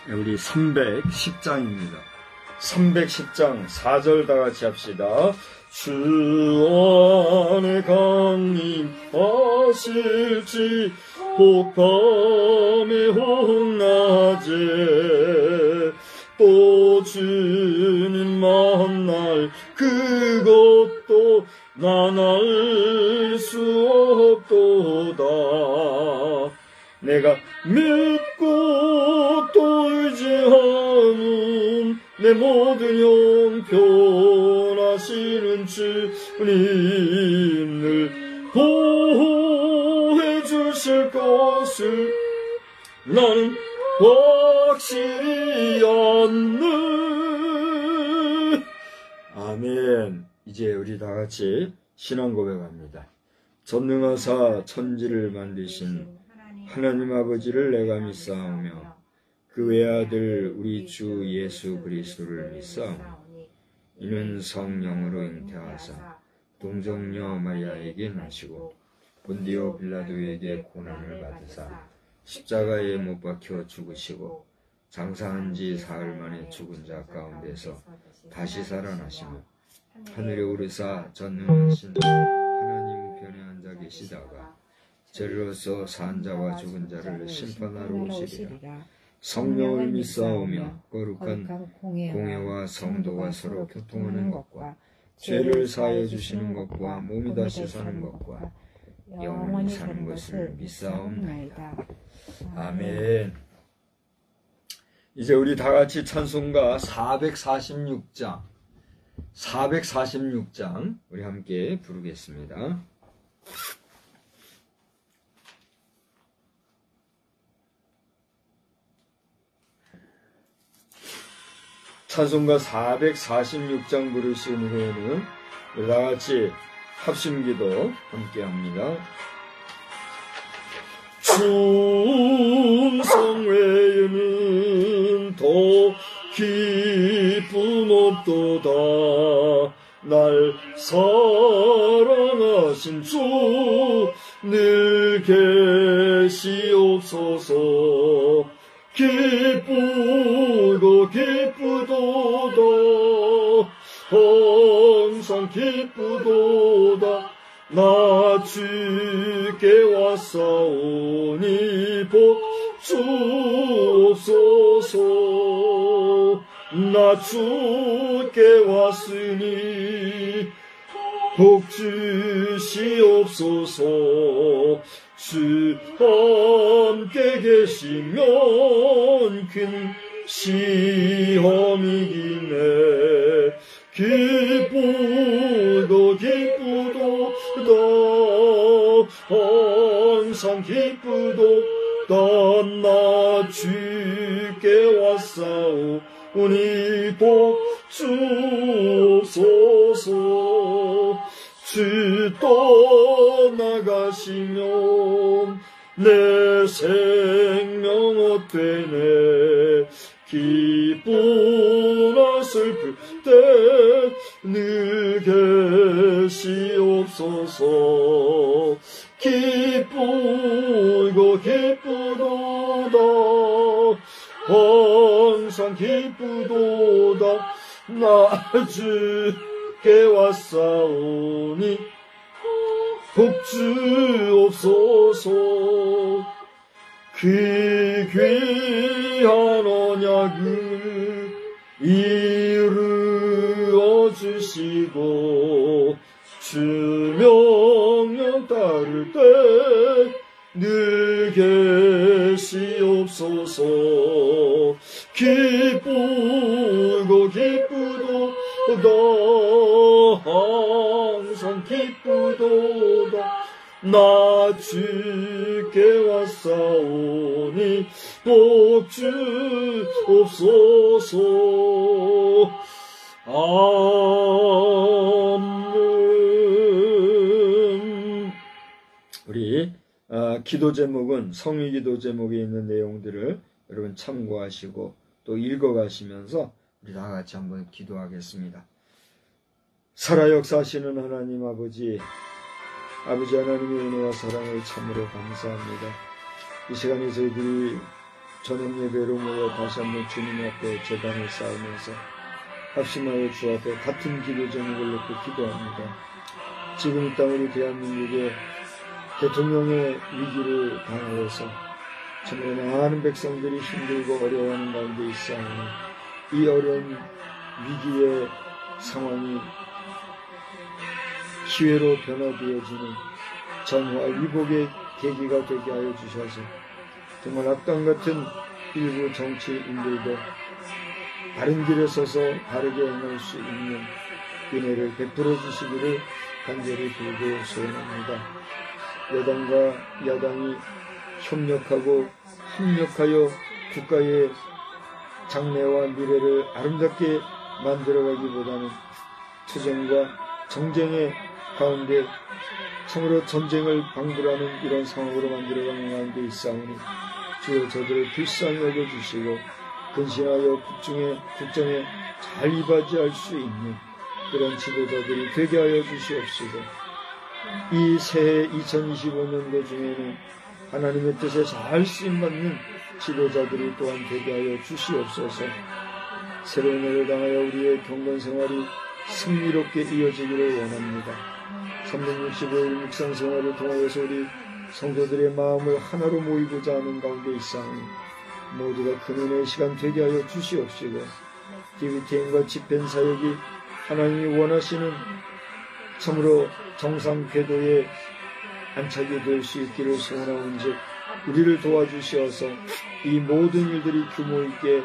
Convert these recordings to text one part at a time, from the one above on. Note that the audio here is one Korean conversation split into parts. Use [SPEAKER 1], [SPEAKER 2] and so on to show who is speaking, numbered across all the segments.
[SPEAKER 1] 우리 310장입니다. 310장 4절 다 같이 합시다. 주 안에 강림하실지 혹밤에 혹낮에 또 주님 만날 그것도 난 알 수 없도다. 내가 믿고 또 의지하는 내 모든 형편하시는 주님을 보호해 주실 것을 나는 확실히 않네. 아멘. 이제 우리 다 같이 신앙 고백합니다. 전능하사 천지를 만드신 하나님 아버지를 내가 믿사오며 그 외아들 우리 주 예수 그리스도를 믿사오니 이는 성령으로 잉태하사 동정녀 마리아에게 나시고 본디오 빌라도에게 고난을 받으사 십자가에 못 박혀 죽으시고 장사한 지 사흘 만에 죽은 자 가운데서 다시 살아나시며 하늘에 오르사 전능하신 하나님 우편에 앉아 계시다가 저리로서 산 자와 죽은 자를 심판하러 오시리라. 성령을 믿사오며 거룩한 공회와 성도가 서로 교통하는 것과 죄를 사하여 주시는 것과 몸이 다시 사는 것과 영원히 사는 것을 믿사옵나이다. 아멘. 이제 우리 다 같이 찬송가 446장 우리 함께 부르겠습니다. 찬송가 446장 부르신 후에는 우리 다 같이 합심기도 함께 합니다. 충성 외에는 더 기쁨 없도다. 날 사랑하신 주 늘 계시옵소서. 기쁘고 기쁘도다. 항상 기쁘도다. 나 주께 왔사오니 복 주옵소서. 나 주께 왔으니 복 주시옵소서. 주 함께 계시면 큰 시험이기네. 기쁘고 기쁘도다. 항상 기쁘도다. 나 주께 왔사오니 복 주옵소서. 주 떠나가시면 내 생명 헛되네. 기쁘나 슬플 때 늘 계시옵소서. 기쁘고 기쁘도다. 항상 기쁘도다. 나 주께 왔사오니 복 주옵소서. 그 귀한 언약을 이루어 주시고 주 명령 따를 때 늘 계시옵소서. 기쁘고 기쁘도다. 항상 기쁘도다. 나 주께 왔사오니 복 주옵소서. 아멘. 우리 기도 제목은 성의 기도 제목에 있는 내용들을 여러분 참고하시고 또 읽어가시면서 우리 다 같이 한번 기도하겠습니다. 살아 역사하시는 하나님 아버지 하나님의 은혜와 사랑을 참으로 감사합니다. 이 시간에 저희들이 저녁 예배로 모여 다시 한번 주님 앞에 제단을 쌓으면서 합심하여 주 앞에 같은 기도 제목을 놓고 기도합니다. 지금 이 땅 우리 대한민국의 대통령의 위기를 당하여서 정말 많은 백성들이 힘들고 어려워하는 가운데 있사오니 이 어려운 위기의 상황이 기회로 변화되어지는 전화 위복의 계기가 되게 하여 주셔서 정말 악당 같은 일부 정치인들도 바른 길에 서서 바르게 행할 수 있는 은혜를 베풀어 주시기를 간절히 빌고 소원합니다. 여당과 야당이 협력하고 협력하여 국가의 장래와 미래를 아름답게 만들어가기보다는 투쟁과 정쟁의 가운데 참으로 전쟁을 방불하는 이런 상황으로 만들어가는 가운데 있사오니 주여 저들을 불쌍히 여겨주시고 근신하여 국정에 잘 이바지할 수 있는 그런 지도자들이 되게 하여 주시옵시고 이 새해 2025년도 중에는 하나님의 뜻에 잘 쓰임받는 지도자들이 또한 되게 하여 주시옵소서. 새로운 해를 당하여 우리의 경건 생활이 승리롭게 이어지기를 원합니다. 365일 묵상 생활을 통하여서 우리 성도들의 마음을 하나로 모이고자 하는 가운데 있사오니 모두가 금연의 시간 되게 하여 주시옵시고 DBTN과 집행 사역이 하나님이 원하시는 참으로 정상 궤도에 안착이 될 수 있기를 소원하온즉 우리를 도와주시어서 이 모든 일들이 규모 있게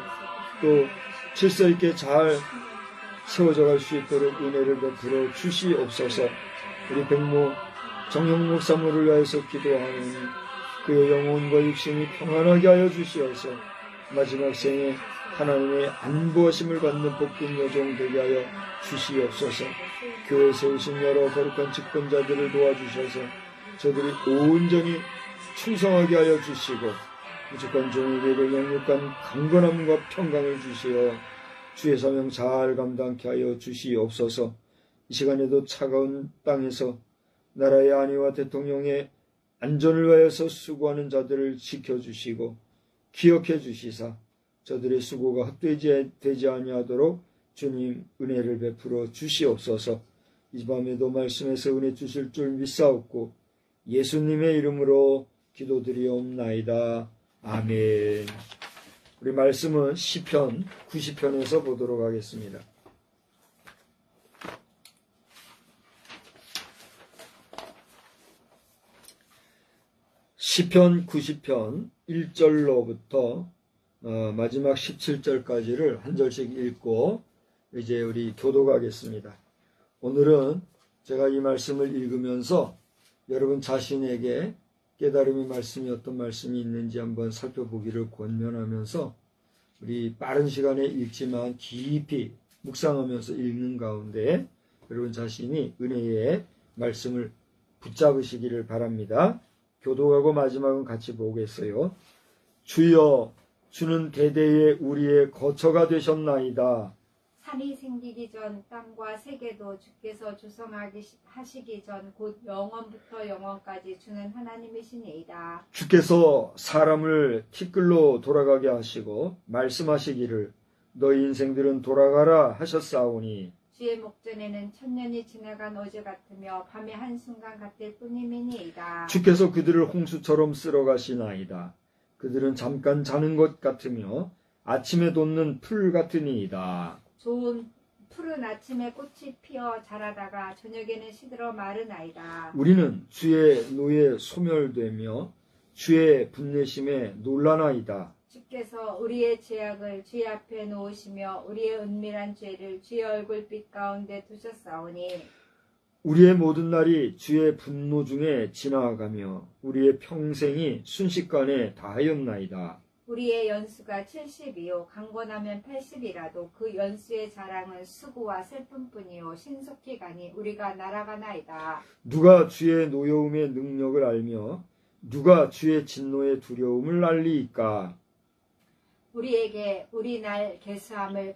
[SPEAKER 1] 또 질서 있게 잘 세워져 갈 수 있도록 은혜를 베풀어 주시옵소서. 우리 백모 정형 목사님을 위하여서 기도하오니 그의 영혼과 육신이 평안하게 하여 주시어서 마지막 생에 하나님의 안부하심을 받는 복된 여종 되게 하여 주시옵소서. 교회 세우신 여러 거룩한 직분자들을 도와주셔서 저들이 온전히 충성하게 하여 주시고 무조건 종에게도 영육간 강건함과 평강을 주시어 주의 사명 잘 감당케 하여 주시옵소서. 이 시간에도 차가운 땅에서 나라의 안위와 대통령의 안전을 위하여서 수고하는 자들을 지켜주시고 기억해 주시사 저들의 수고가 헛되지 아니하도록 주님 은혜를 베풀어 주시옵소서. 이 밤에도 말씀에서 은혜 주실 줄 믿사옵고 예수님의 이름으로 기도드리옵나이다. 아멘. 우리 말씀은 시편 90편에서 보도록 하겠습니다. 시편 90편 1절로부터 마지막 17절까지를 한 절씩 읽고 이제 우리 교독하겠습니다. 오늘은 제가 이 말씀을 읽으면서 여러분 자신에게 깨달음의 말씀이 어떤 말씀이 있는지 한번 살펴보기를 권면하면서 우리 빠른 시간에 읽지만 깊이 묵상하면서 읽는 가운데 여러분 자신이 은혜의 말씀을 붙잡으시기를 바랍니다. 교독하고 마지막은 같이 보겠어요. 주여 주는 대대에 우리의 거처가 되셨나이다.
[SPEAKER 2] 산이 생기기 전 땅과 세계도 주께서 조성하시기 전 곧 영원부터 영원까지 주는 하나님이시니이다.
[SPEAKER 1] 주께서 사람을 티끌로 돌아가게 하시고 말씀하시기를 너희 인생들은 돌아가라 하셨사오니
[SPEAKER 2] 주의 목전에는 천년이 지나간 어제 같으며 밤의 한순간 같을 뿐임이니이다.
[SPEAKER 1] 주께서 그들을 홍수처럼 쓸어가시나이다. 그들은 잠깐 자는 것 같으며 아침에 돋는 풀 같으니이다.
[SPEAKER 2] 좋은 푸른 아침에 꽃이 피어 자라다가 저녁에는 시들어 마르나이다.
[SPEAKER 1] 우리는 주의 노에 소멸되며 주의 분내심에 놀라나이다.
[SPEAKER 2] 주께서 우리의 죄악을 주의 앞에 놓으시며 우리의 은밀한 죄를 주의 얼굴빛 가운데 두셨사오니
[SPEAKER 1] 우리의 모든 날이 주의 분노 중에 지나가며 우리의 평생이 순식간에 다하였나이다.
[SPEAKER 2] 우리의 연수가 70이요 강건하면 80이라도 그 연수의 자랑은 수고와 슬픔뿐이요 신속히 가니 우리가 날아가나이다.
[SPEAKER 1] 누가 주의 노여움의 능력을 알며 누가 주의 진노의 두려움을 알리이까.
[SPEAKER 2] 우리에게 우리 날 계수함을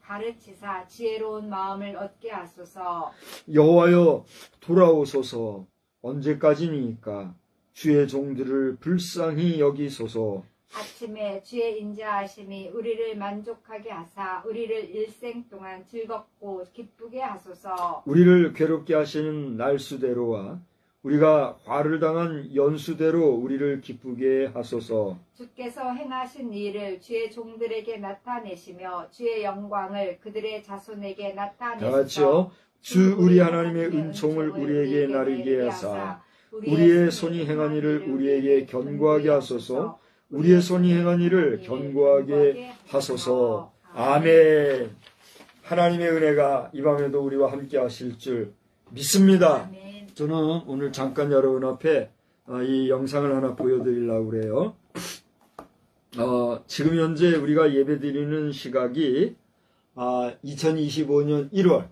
[SPEAKER 2] 가르치사 지혜로운 마음을 얻게 하소서.
[SPEAKER 1] 여호와여 돌아오소서. 언제까지니까 주의 종들을 불쌍히 여기소서.
[SPEAKER 2] 아침에 주의 인자하심이 우리를 만족하게 하사 우리를 일생 동안 즐겁고 기쁘게 하소서.
[SPEAKER 1] 우리를 괴롭게 하시는 날수대로와 우리가 화를 당한 연수대로 우리를 기쁘게 하소서.
[SPEAKER 2] 주께서 행하신 일을 주의 종들에게 나타내시며 주의 영광을 그들의 자손에게
[SPEAKER 1] 다
[SPEAKER 2] 나타내소서.
[SPEAKER 1] 같이요. 주 우리 하나님의 은총을 우리에게 나르게 하사 우리의 손이 행한 일을 우리에게 견고하게 하소서. 우리의 손이 행한 일을 견고하게 하소서. 아멘. 하나님의 은혜가 이 밤에도 우리와 함께 하실 줄 믿습니다.
[SPEAKER 2] 아멘.
[SPEAKER 1] 저는 오늘 잠깐 여러분 앞에 이 영상을 하나 보여드리려고 그래요. 지금 현재 우리가 예배드리는 시각이 2025년 1월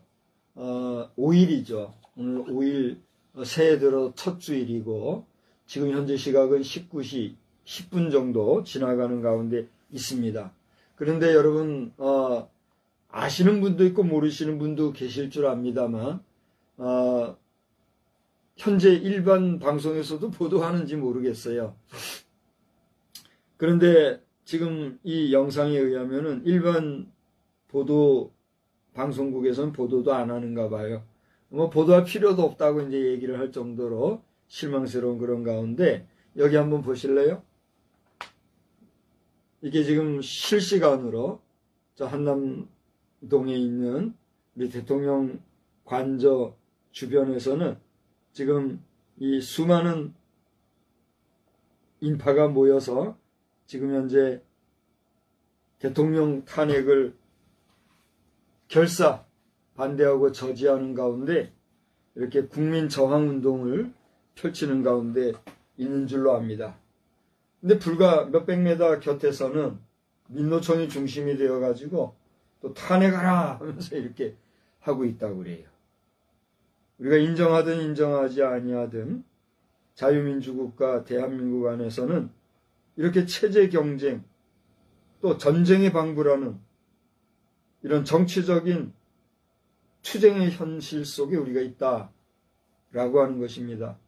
[SPEAKER 1] 5일이죠. 오늘 5일 새해 들어 첫 주일이고 지금 현재 시각은 19시 10분 정도 지나가는 가운데 있습니다. 그런데 여러분 아시는 분도 있고 모르시는 분도 계실 줄 압니다만 현재 일반 방송에서도 보도하는지 모르겠어요. 그런데 지금 이 영상에 의하면은 일반 보도 방송국에서는 보도도 안 하는가 봐요. 뭐 보도할 필요도 없다고 이제 얘기를 할 정도로 실망스러운 그런 가운데 여기 한번 보실래요? 이게 지금 실시간으로 저 한남동에 있는 우리 대통령 관저 주변에서는 지금 이 수많은 인파가 모여서 지금 현재 대통령 탄핵을 결사 반대하고 저지하는 가운데 이렇게 국민 저항 운동을 펼치는 가운데 있는 줄로 압니다. 근데 불과 몇백 메다 곁에서는 민노총이 중심이 되어 가지고 또 탄핵하라 하면서 이렇게 하고 있다고 그래요. 우리가 인정하든 인정하지 아니하든 자유민주국가 대한민국 안에서는 이렇게 체제 경쟁 또 전쟁의 방불하는 이런 정치적인 투쟁의 현실 속에 우리가 있다라고 하는 것입니다.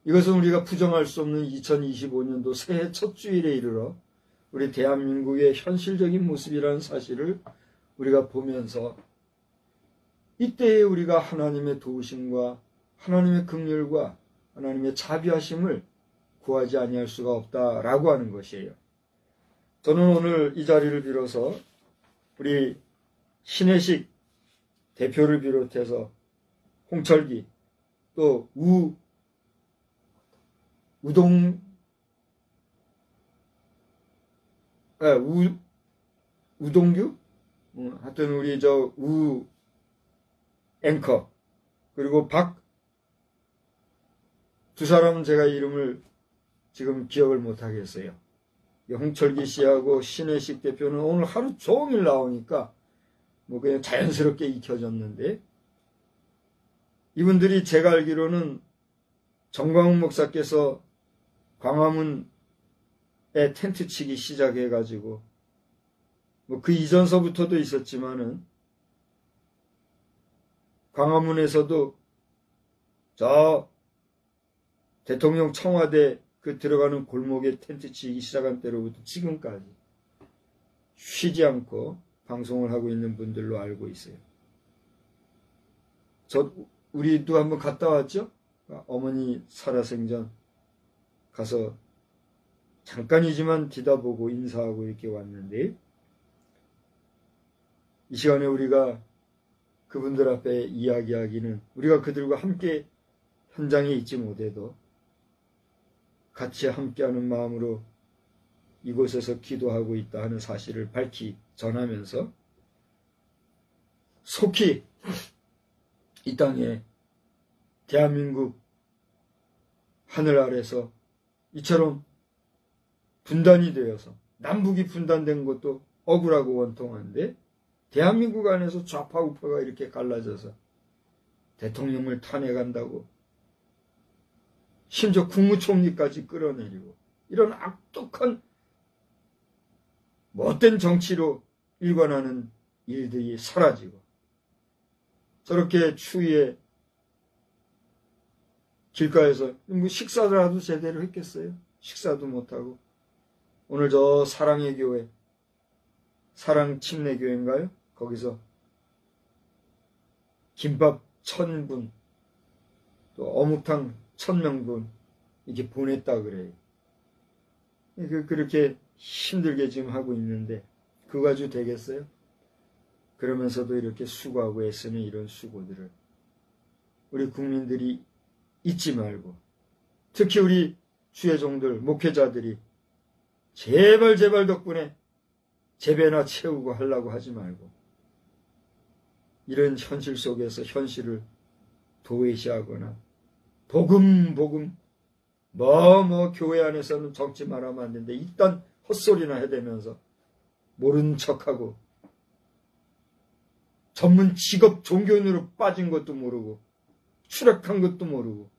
[SPEAKER 1] 이것은 우리가 부정할 수 없는 2025년도 새해 첫 주일에 이르러 우리 대한민국의 현실적인 모습이라는 사실을 우리가 보면서 이때에 우리가 하나님의 도우심과 하나님의 긍휼과 하나님의 자비하심을 구하지 아니할 수가 없다라고 하는 것이에요. 저는 오늘 이 자리를 빌어서 우리 신혜식 대표를 비롯해서 홍철기 또 우동규? 하여튼 우리 앵커 그리고 두 사람은 제가 이름을 지금 기억을 못하겠어요. 홍철기 씨하고 신혜식 대표는 오늘 하루 종일 나오니까 뭐 그냥 자연스럽게 익혀졌는데 이분들이 제가 알기로는 정광훈 목사께서 광화문에 텐트 치기 시작해가지고 뭐 그 이전서부터도 있었지만은 광화문에서도 저 대통령 청와대 그 들어가는 골목에 텐트 치기 시작한 때로부터 지금까지 쉬지 않고 방송을 하고 있는 분들로 알고 있어요. 우리도 한번 갔다 왔죠? 어머니 살아생전 가서 잠깐이지만 뒤다보고 인사하고 이렇게 왔는데 이 시간에 우리가 그분들 앞에 이야기하기는 우리가 그들과 함께 현장에 있지 못해도 같이 함께하는 마음으로 이곳에서 기도하고 있다 하는 사실을 밝히 전하면서 속히 이 땅에 대한민국 하늘 아래서 이처럼 분단이 되어서 남북이 분단된 것도 억울하고 원통한데 대한민국 안에서 좌파 우파가 이렇게 갈라져서 대통령을 탄핵한다고 심지어 국무총리까지 끌어내리고 이런 악독한 못된 정치로 일관하는 일들이 사라지고 저렇게 추위에 길가에서 뭐 식사라도 제대로 했겠어요? 식사도 못하고 오늘 저 사랑의 교회, 사랑 침례교회인가요? 거기서 김밥 1000분, 또 어묵탕 1000명분 이렇게 보냈다 그래요. 그렇게 힘들게 지금 하고 있는데 그거 가지고 되겠어요? 그러면서도 이렇게 수고하고 애쓰는 이런 수고들을 우리 국민들이 잊지 말고, 특히 우리 주의 종들, 목회자들이 제발 덕분에 재배나 채우고 하려고 하지 말고, 이런 현실 속에서 현실을 도외시하거나 복음 교회 안에서는 적지 말하면 안 되는데 일단 헛소리나 해대면서 모른 척하고 전문 직업 종교인으로 빠진 것도 모르고 추락한 것도 모르고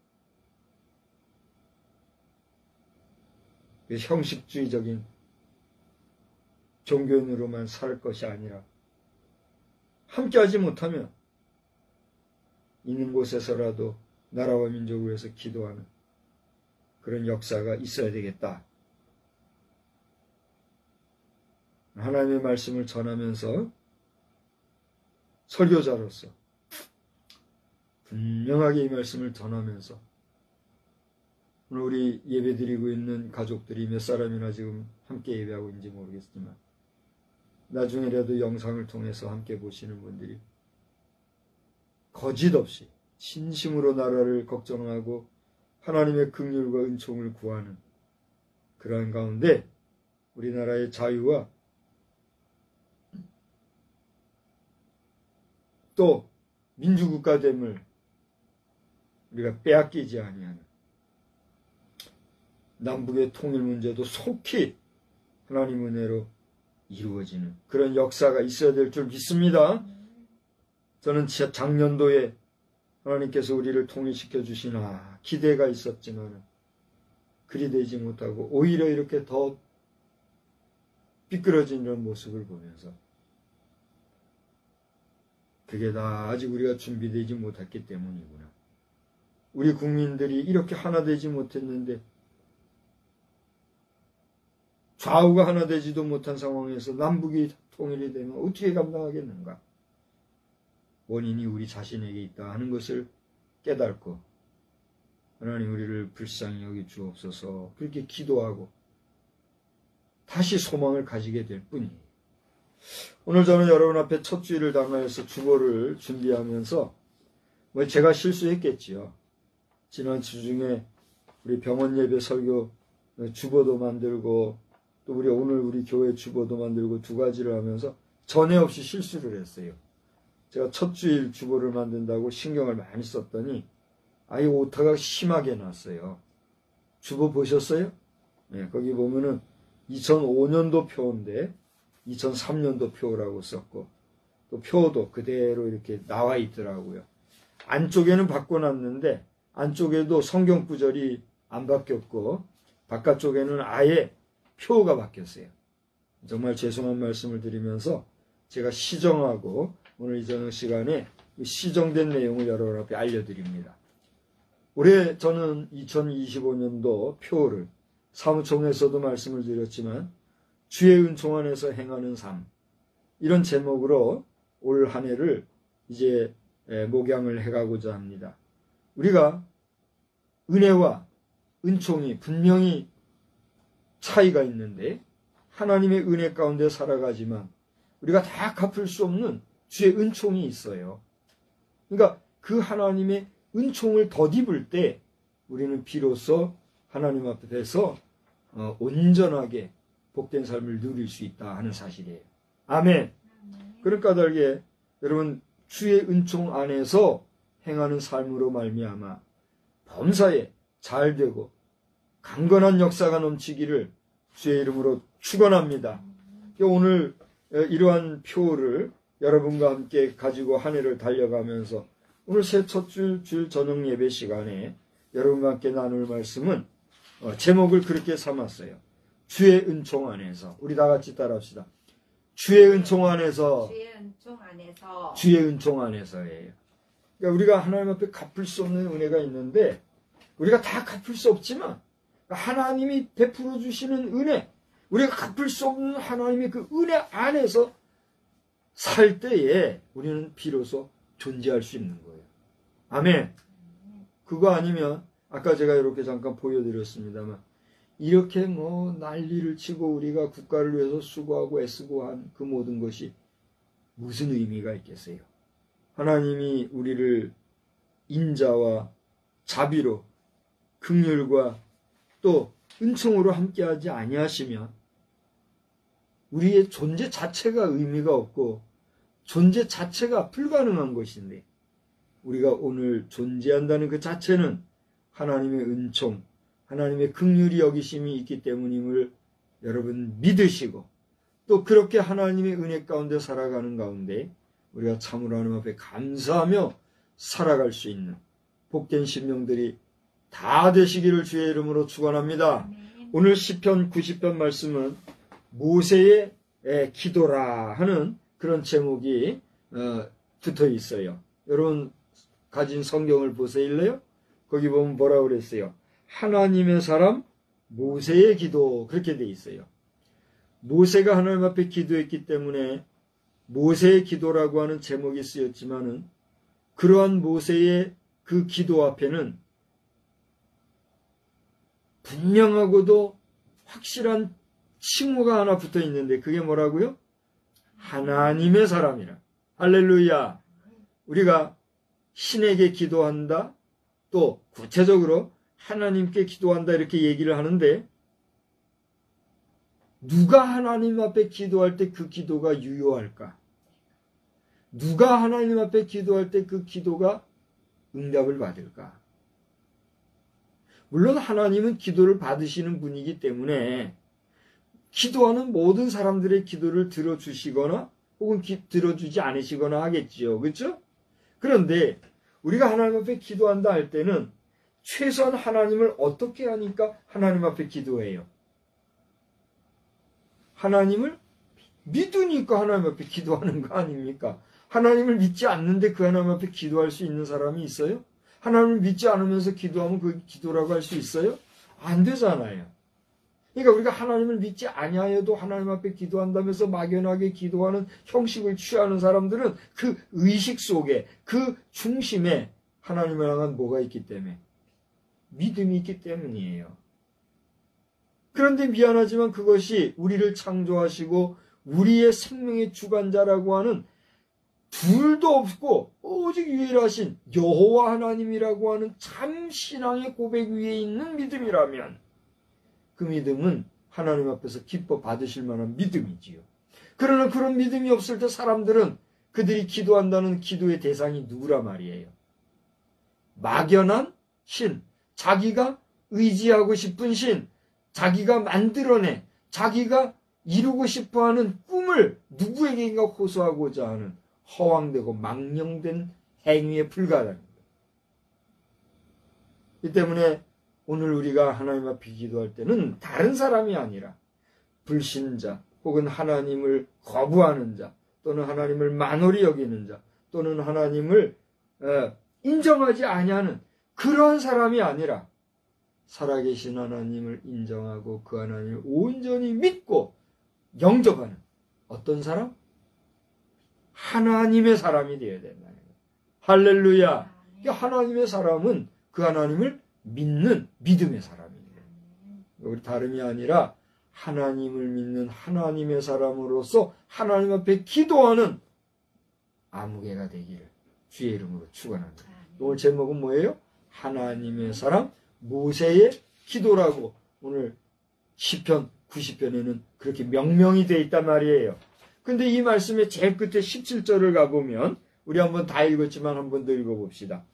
[SPEAKER 1] 형식주의적인 종교인으로만 살 것이 아니라 함께하지 못하면 있는 곳에서라도 나라와 민족을 위해서 기도하는 그런 역사가 있어야 되겠다. 하나님의 말씀을 전하면서 설교자로서 분명하게 이 말씀을 전하면서 오늘 우리 예배드리고 있는 가족들이 몇 사람이나 지금 함께 예배하고 있는지 모르겠지만 나중에라도 영상을 통해서 함께 보시는 분들이 거짓 없이 진심으로 나라를 걱정하고 하나님의 긍휼과 은총을 구하는 그러한 가운데 우리나라의 자유와 또 민주국가됨을 우리가 빼앗기지 아니하는, 남북의 통일 문제도 속히 하나님 은혜로 이루어지는 그런 역사가 있어야 될 줄 믿습니다. 저는 작년도에 하나님께서 우리를 통일시켜 주시나 기대가 있었지만 그리 되지 못하고 오히려 이렇게 더 삐뚤어진 이런 모습을 보면서 그게 다 아직 우리가 준비되지 못했기 때문이구나. 우리 국민들이 이렇게 하나 되지 못했는데, 좌우가 하나 되지도 못한 상황에서 남북이 통일이 되면 어떻게 감당하겠는가. 원인이 우리 자신에게 있다 하는 것을 깨닫고 하나님 우리를 불쌍히 여기 주옵소서 그렇게 기도하고 다시 소망을 가지게 될 뿐이에요. 오늘 저는 여러분 앞에 첫 주일을 당하여서 주보를 준비하면서 제가 실수했겠지요. 지난 주 중에 우리 병원 예배 설교 주보도 만들고 또 오늘 우리 교회 주보도 만들고 두 가지를 하면서 전에 없이 실수를 했어요. 제가 첫 주일 주보를 만든다고 신경을 많이 썼더니 아예 오타가 심하게 났어요. 주보 보셨어요? 네, 거기 보면은 2005년도 표인데 2003년도 표라고 썼고 또 표도 그대로 이렇게 나와 있더라고요. 안쪽에는 바꿔놨는데 안쪽에도 성경 구절이 안 바뀌었고 바깥쪽에는 아예 표가 바뀌었어요. 정말 죄송한 말씀을 드리면서 제가 시정하고 오늘 이 저녁 시간에 시정된 내용을 여러분 앞에 알려드립니다. 올해 저는 2025년도 표를 사무총에서도 말씀을 드렸지만 주의 은총 안에서 행하는 삶, 이런 제목으로 올 한 해를 이제 목양을 해가고자 합니다. 우리가 은혜와 은총이 분명히 차이가 있는데 하나님의 은혜 가운데 살아가지만 우리가 다 갚을 수 없는 주의 은총이 있어요. 그러니까 그 하나님의 은총을 덧입을 때 우리는 비로소 하나님 앞에서 온전하게 복된 삶을 누릴 수 있다 하는 사실이에요. 아멘. 그런 까닭에 여러분 주의 은총 안에서 행하는 삶으로 말미암아 범사에 잘되고 강건한 역사가 넘치기를 주의 이름으로 축원합니다. 오늘 이러한 표를 여러분과 함께 가지고 한 해를 달려가면서 오늘 새 첫 주일 저녁 예배 시간에 여러분과 함께 나눌 말씀은 제목을 그렇게 삼았어요. 주의 은총 안에서. 우리 다 같이 따라합시다. 주의 은총 안에서.
[SPEAKER 2] 주의 은총 안에서.
[SPEAKER 1] 주의 은총 안에서예요. 그러니까 우리가 하나님 앞에 갚을 수 없는 은혜가 있는데 우리가 다 갚을 수 없지만 하나님이 베풀어 주시는 은혜, 우리가 갚을 수 없는 하나님의 그 은혜 안에서 살 때에 우리는 비로소 존재할 수 있는 거예요. 아멘. 그거 아니면 아까 제가 이렇게 잠깐 보여드렸습니다만 이렇게 난리를 치고 우리가 국가를 위해서 수고하고 애쓰고 한 그 모든 것이 무슨 의미가 있겠어요? 하나님이 우리를 인자와 자비로 긍휼과 또 은총으로 함께하지 아니하시면 우리의 존재 자체가 의미가 없고 존재 자체가 불가능한 것인데 우리가 오늘 존재한다는 그 자체는 하나님의 은총, 하나님의 긍휼이 여기심이 있기 때문임을 여러분 믿으시고 또 그렇게 하나님의 은혜 가운데 살아가는 가운데 우리가 참으로 하나님 앞에 감사하며 살아갈 수 있는 복된 심령들이 다 되시기를 주의 이름으로 축원합니다. 오늘 시편 90편 말씀은 모세의 기도라 하는 그런 제목이 붙어 있어요. 여러분 가진 성경을 보세요. 거기 보면 뭐라고 그랬어요? 하나님의 사람 모세의 기도 그렇게 돼 있어요. 모세가 하나님 앞에 기도했기 때문에 모세의 기도라고 하는 제목이 쓰였지만은 그러한 모세의 그 기도 앞에는 분명하고도 확실한 칭호가 하나 붙어 있는데 그게 뭐라고요? 하나님의 사람이라. 할렐루야. 우리가 신에게 기도한다. 또 구체적으로 하나님께 기도한다 이렇게 얘기를 하는데 누가 하나님 앞에 기도할 때 그 기도가 유효할까? 누가 하나님 앞에 기도할 때 그 기도가 응답을 받을까? 물론 하나님은 기도를 받으시는 분이기 때문에 기도하는 모든 사람들의 기도를 들어주시거나 혹은 들어주지 않으시거나 하겠지요. 그렇죠? 그런데 우리가 하나님 앞에 기도한다 할 때는 최소한 하나님을 어떻게 하니까 하나님 앞에 기도해요? 하나님을 믿으니까 하나님 앞에 기도하는 거 아닙니까? 하나님을 믿지 않는데 그 하나님 앞에 기도할 수 있는 사람이 있어요? 하나님을 믿지 않으면서 기도하면 그 기도라고 할 수 있어요? 안 되잖아요. 그러니까 우리가 하나님을 믿지 아니하여도 하나님 앞에 기도한다면서 막연하게 기도하는 형식을 취하는 사람들은 그 의식 속에 그 중심에 하나님을 향한 뭐가 있기 때문에 믿음이 있기 때문이에요. 그런데 미안하지만 그것이 우리를 창조하시고 우리의 생명의 주관자라고 하는 둘도 없고 오직 유일하신 여호와 하나님이라고 하는 참 신앙의 고백 위에 있는 믿음이라면 그 믿음은 하나님 앞에서 기뻐 받으실 만한 믿음이지요. 그러나 그런 믿음이 없을 때 사람들은 그들이 기도한다는 기도의 대상이 누구라 말이에요. 막연한 신, 자기가 의지하고 싶은 신, 자기가 만들어내, 자기가 이루고 싶어하는 꿈을 누구에게인가 호소하고자 하는 허황되고 망령된 행위에 불과하다는 거예요. 이 때문에 오늘 우리가 하나님 앞에 기도할 때는 다른 사람이 아니라 불신자 혹은 하나님을 거부하는 자 또는 하나님을 만홀히 여기는 자 또는 하나님을 인정하지 아니하는 그러한 사람이 아니라 살아계신 하나님을 인정하고 그 하나님을 온전히 믿고 영접하는 어떤 사람? 하나님의 사람이 되어야 된다는 거예요. 할렐루야. 하나님의 사람은 그 하나님을 믿는 믿음의 사람이에요. 우리 다름이 아니라 하나님을 믿는 하나님의 사람으로서 하나님 앞에 기도하는 아무개가 되기를 주의 이름으로 축원합니다. 오늘 제목은 뭐예요? 하나님의 사람 모세의 기도라고 오늘 시편 90편에는 그렇게 명명이 되어 있단 말이에요. 근데 이 말씀의 제일 끝에 17절을 가보면 우리 한번 다 읽었지만 한번 더 읽어봅시다.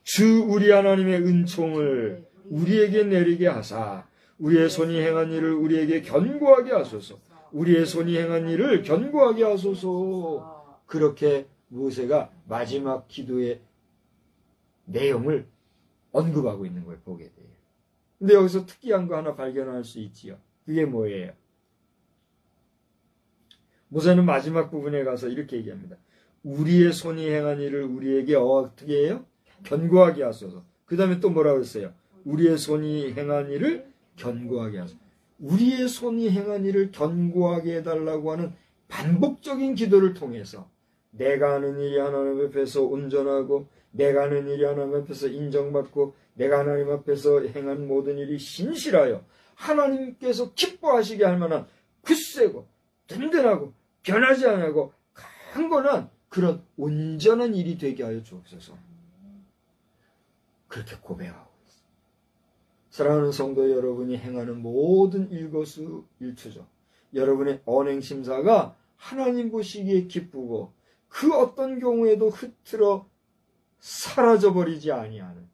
[SPEAKER 1] 주 우리 하나님의 은총을 우리에게 내리게 하사 우리의 손이 행한 일을 우리에게 견고하게 하소서. 우리의 손이 행한 일을 견고하게 하소서. 그렇게 모세가 마지막 기도의 내용을 언급하고 있는 걸 보게 돼요. 근데 여기서 특이한 거 하나 발견할 수 있지요. 그게 뭐예요? 모세는 마지막 부분에 가서 이렇게 얘기합니다. 우리의 손이 행한 일을 우리에게 어떻게 해요? 견고하게 하소서. 그 다음에 또 뭐라고 했어요? 우리의 손이 행한 일을 견고하게 하소서. 우리의 손이 행한 일을 견고하게 해달라고 하는 반복적인 기도를 통해서 내가 하는 일이 하나님 앞에서 온전하고 내가 하는 일이 하나님 앞에서 인정받고 내가 하나님 앞에서 행한 모든 일이 신실하여 하나님께서 기뻐하시게 할 만한 굳세고 든든하고 변하지 않고 강건한 그런 온전한 일이 되게 하여 주옵소서. 그렇게 고백하고 있습니다. 사랑하는 성도 여러분이 행하는 모든 일거수일투족, 여러분의 언행심사가 하나님 보시기에 기쁘고 그 어떤 경우에도 흐트러 사라져버리지 아니하는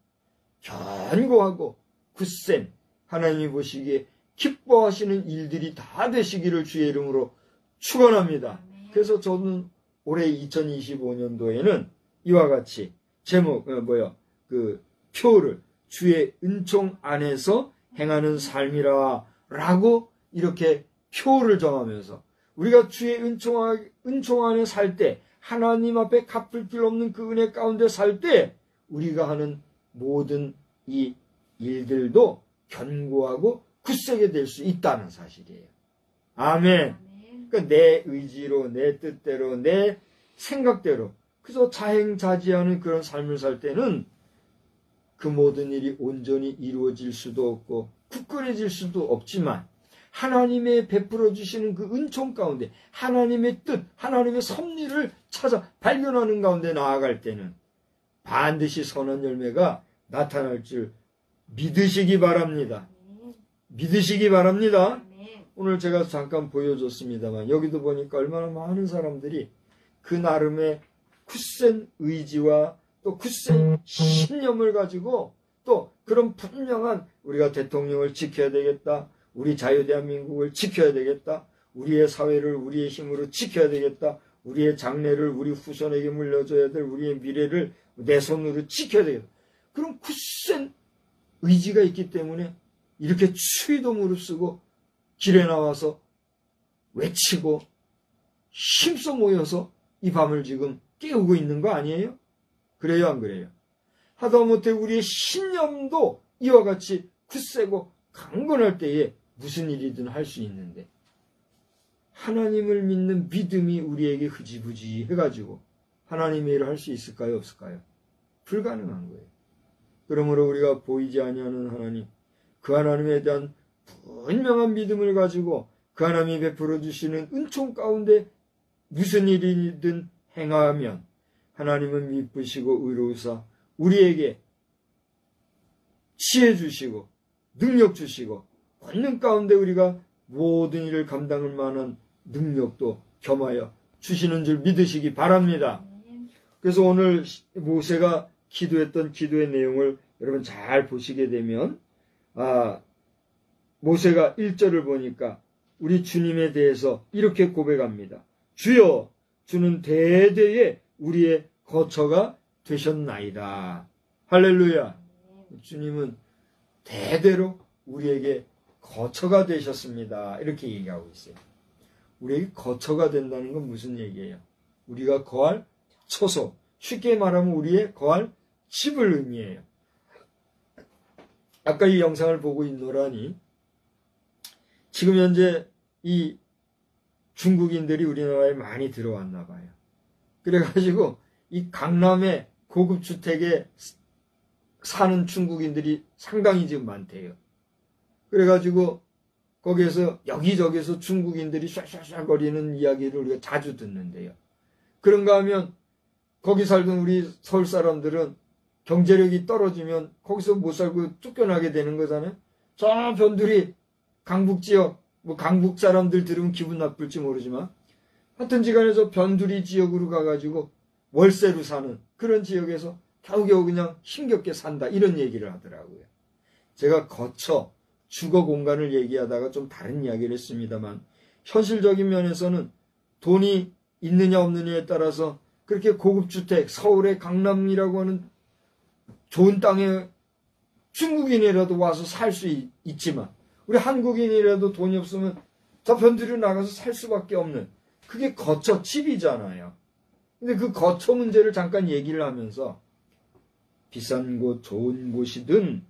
[SPEAKER 1] 견고하고 굳센 하나님이 보시기에 기뻐하시는 일들이 다 되시기를 주의 이름으로 축원합니다. 그래서 저는 올해 2025년도에는 이와 같이 제목 표를 주의 은총 안에서 행하는 삶이라 라고 이렇게 표를 정하면서 우리가 주의 은총 안에 살 때 하나님 앞에 갚을 길 없는 그 은혜 가운데 살 때 우리가 하는 모든 이 일들도 견고하고 굳세게 될 수 있다는 사실이에요. 아멘. 그러니까 내 의지로, 내 뜻대로, 내 생각대로 그래서 자행자지하는 그런 삶을 살 때는 그 모든 일이 온전히 이루어질 수도 없고 굳건해질 수도 없지만 하나님의 베풀어 주시는 그 은총 가운데 하나님의 뜻, 하나님의 섭리를 찾아 발견하는 가운데 나아갈 때는 반드시 선한 열매가 나타날 줄 믿으시기 바랍니다. 믿으시기 바랍니다. 오늘 제가 잠깐 보여줬습니다만 여기도 보니까 얼마나 많은 사람들이 그 나름의 굳센 의지와 또 굳센 신념을 가지고 또 그런 분명한 우리가 대통령을 지켜야 되겠다. 우리 자유대한민국을 지켜야 되겠다. 우리의 사회를 우리의 힘으로 지켜야 되겠다. 우리의 장래를 우리 후손에게 물려줘야 될 우리의 미래를 내 손으로 지켜야 되겠다. 그런 굳센 의지가 있기 때문에 이렇게 추위도 무릅쓰고 길에 나와서 외치고 힘써 모여서 이 밤을 지금 깨우고 있는 거 아니에요? 그래요, 안 그래요? 하다못해 우리의 신념도 이와 같이 굳세고 강건할 때에 무슨 일이든 할 수 있는데 하나님을 믿는 믿음이 우리에게 흐지부지 해가지고 하나님의 일을 할 수 있을까요? 없을까요? 불가능한 거예요. 그러므로 우리가 보이지 아니하는 하나님, 그 하나님에 대한 분명한 믿음을 가지고 그 하나님이 베풀어 주시는 은총 가운데 무슨 일이든 행하면 하나님은 미쁘시고 의로우사 우리에게 지혜 주시고 능력 주시고 권능 가운데 우리가 모든 일을 감당할 만한 능력도 겸하여 주시는 줄 믿으시기 바랍니다. 그래서 오늘 모세가 기도했던 기도의 내용을 여러분 잘 보시게 되면 모세가 1절을 보니까 우리 주님에 대해서 이렇게 고백합니다. 주여, 주는 대대에 우리의 거처가 되셨나이다. 할렐루야. 주님은 대대로 우리에게 거처가 되셨습니다. 이렇게 얘기하고 있어요. 우리에게 거처가 된다는 건 무슨 얘기예요? 우리가 거할 처소, 쉽게 말하면 우리의 거할 집을 의미해요. 아까 이 영상을 보고 있노라니 지금 현재 이 중국인들이 우리나라에 많이 들어왔나 봐요. 그래가지고 이 강남의 고급 주택에 사는 중국인들이 상당히 지금 많대요. 그래가지고 거기에서 여기저기서 중국인들이 샤샤샤 거리는 이야기를 우리가 자주 듣는데요. 그런가 하면 거기 살던 우리 서울 사람들은 경제력이 떨어지면 거기서 못 살고 쫓겨나게 되는 거잖아요. 저 변두리 강북지역, 강북 사람들 들으면 기분 나쁠지 모르지만 하여튼 지간에서 변두리 지역으로 가가지고 월세로 사는 그런 지역에서 겨우겨우 그냥 힘겹게 산다 이런 얘기를 하더라고요. 제가 거처, 주거 공간을 얘기하다가 좀 다른 이야기를 했습니다만 현실적인 면에서는 돈이 있느냐 없느냐에 따라서 그렇게 고급주택, 서울의 강남이라고 하는 좋은 땅에 중국인이라도 와서 살 수 있지만 우리 한국인이라도 돈이 없으면 저 변두리로 나가서 살 수밖에 없는 그게 거처, 집이잖아요. 근데 그 거처 문제를 잠깐 얘기를 하면서 비싼 곳, 좋은 곳이든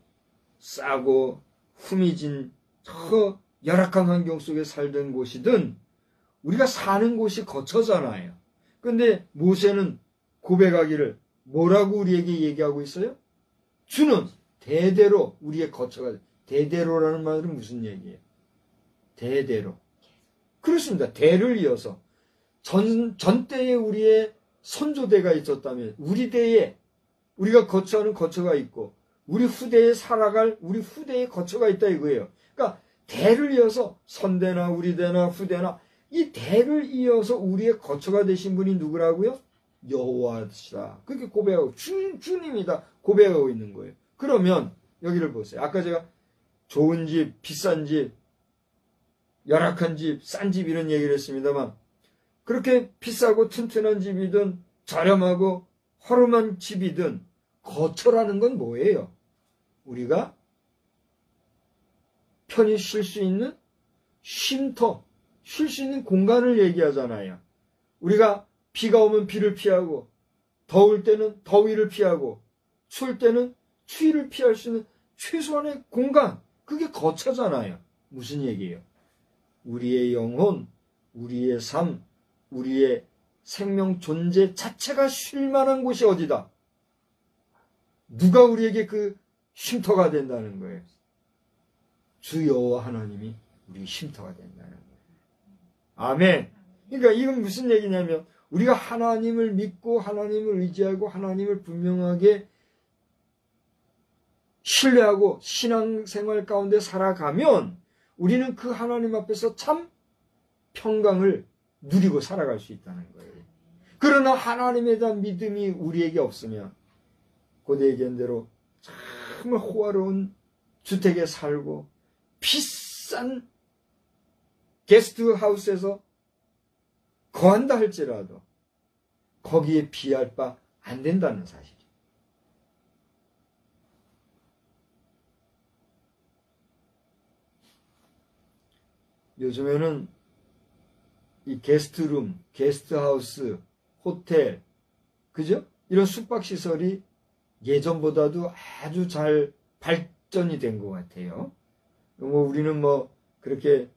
[SPEAKER 1] 싸고 후미진 저 열악한 환경 속에 살던 곳이든 우리가 사는 곳이 거처잖아요. 근데 모세는 고백하기를 뭐라고 우리에게 얘기하고 있어요? 주는 대대로 우리의 거처가, 대대로라는 말은 무슨 얘기예요? 대대로. 그렇습니다. 대를 이어서. 전 때에 우리의 선조대가 있었다면 우리 대에 우리가 거처하는 거처가 있고 우리 후대에 살아갈 우리 후대에 거처가 있다 이거예요. 그러니까 대를 이어서 선대나 우리 대나 후대나 이 대를 이어서 우리의 거처가 되신 분이 누구라고요? 여호와시다. 그렇게 고백하고 주님이다 고백하고 있는 거예요. 그러면 여기를 보세요. 아까 제가 좋은 집, 비싼 집, 열악한 집, 싼 집 이런 얘기를 했습니다만 그렇게 비싸고 튼튼한 집이든 저렴하고 허름한 집이든 거처라는 건 뭐예요? 우리가 편히 쉴 수 있는 쉼터, 쉴 수 있는 공간을 얘기하잖아요. 우리가 비가 오면 비를 피하고 더울 때는 더위를 피하고 추울 때는 추위를 피할 수 있는 최소한의 공간, 그게 거처잖아요. 무슨 얘기예요? 우리의 영혼, 우리의 삶, 우리의 생명 존재 자체가 쉴 만한 곳이 어디다? 누가 우리에게 그 쉼터가 된다는 거예요? 주 여호와 하나님이 우리 쉼터가 된다는 거예요. 아멘. 그러니까 이건 무슨 얘기냐면 우리가 하나님을 믿고 하나님을 의지하고 하나님을 분명하게 신뢰하고 신앙생활 가운데 살아가면 우리는 그 하나님 앞에서 참 평강을 누리고 살아갈 수 있다는 거예요. 그러나 하나님에 대한 믿음이 우리에게 없으면 고대 얘기한 정말 호화로운 주택에 살고 비싼 게스트하우스에서 거한다 할지라도 거기에 비할 바 안 된다는 사실이에요. 요즘에는 이 게스트룸, 게스트하우스, 호텔, 그죠? 이런 숙박시설이 예전보다도 아주 잘 발전이 된 것 같아요. 우리는 그렇게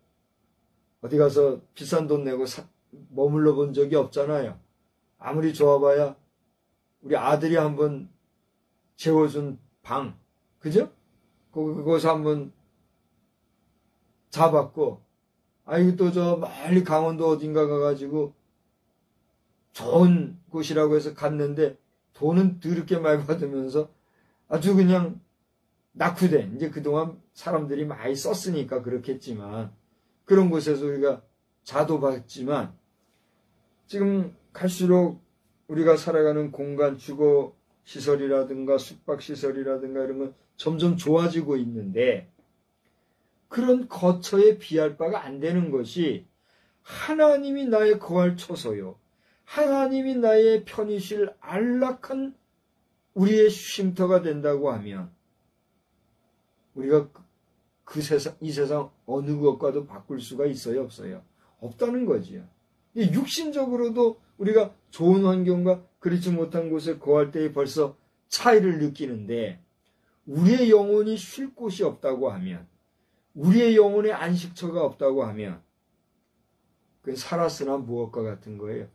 [SPEAKER 1] 어디 가서 비싼 돈 내고 머물러 본 적이 없잖아요. 아무리 좋아봐야 우리 아들이 한번 재워준 방, 그죠? 그곳에 한번 자봤고, 아이고 또 저 멀리 강원도 어딘가 가가지고 좋은 곳이라고 해서 갔는데 돈은 더럽게 많이 받으면서 아주 그냥 낙후된, 이제 그동안 사람들이 많이 썼으니까 그렇겠지만 그런 곳에서 우리가 자도 봤지만 지금 갈수록 우리가 살아가는 공간, 주거시설이라든가 숙박시설이라든가 이런 건 점점 좋아지고 있는데 그런 거처에 비할 바가 안 되는 것이 하나님이 나의 거할 처소요. 하나님이 나의 편히 쉴 안락한 우리의 쉼터가 된다고 하면 우리가 이 세상 어느 것과도 바꿀 수가 있어요, 없어요? 없다는 거지요. 육신적으로도 우리가 좋은 환경과 그렇지 못한 곳에 거할 때에 벌써 차이를 느끼는데 우리의 영혼이 쉴 곳이 없다고 하면 우리의 영혼의 안식처가 없다고 하면 그건 살았으나 무엇과 같은 거예요?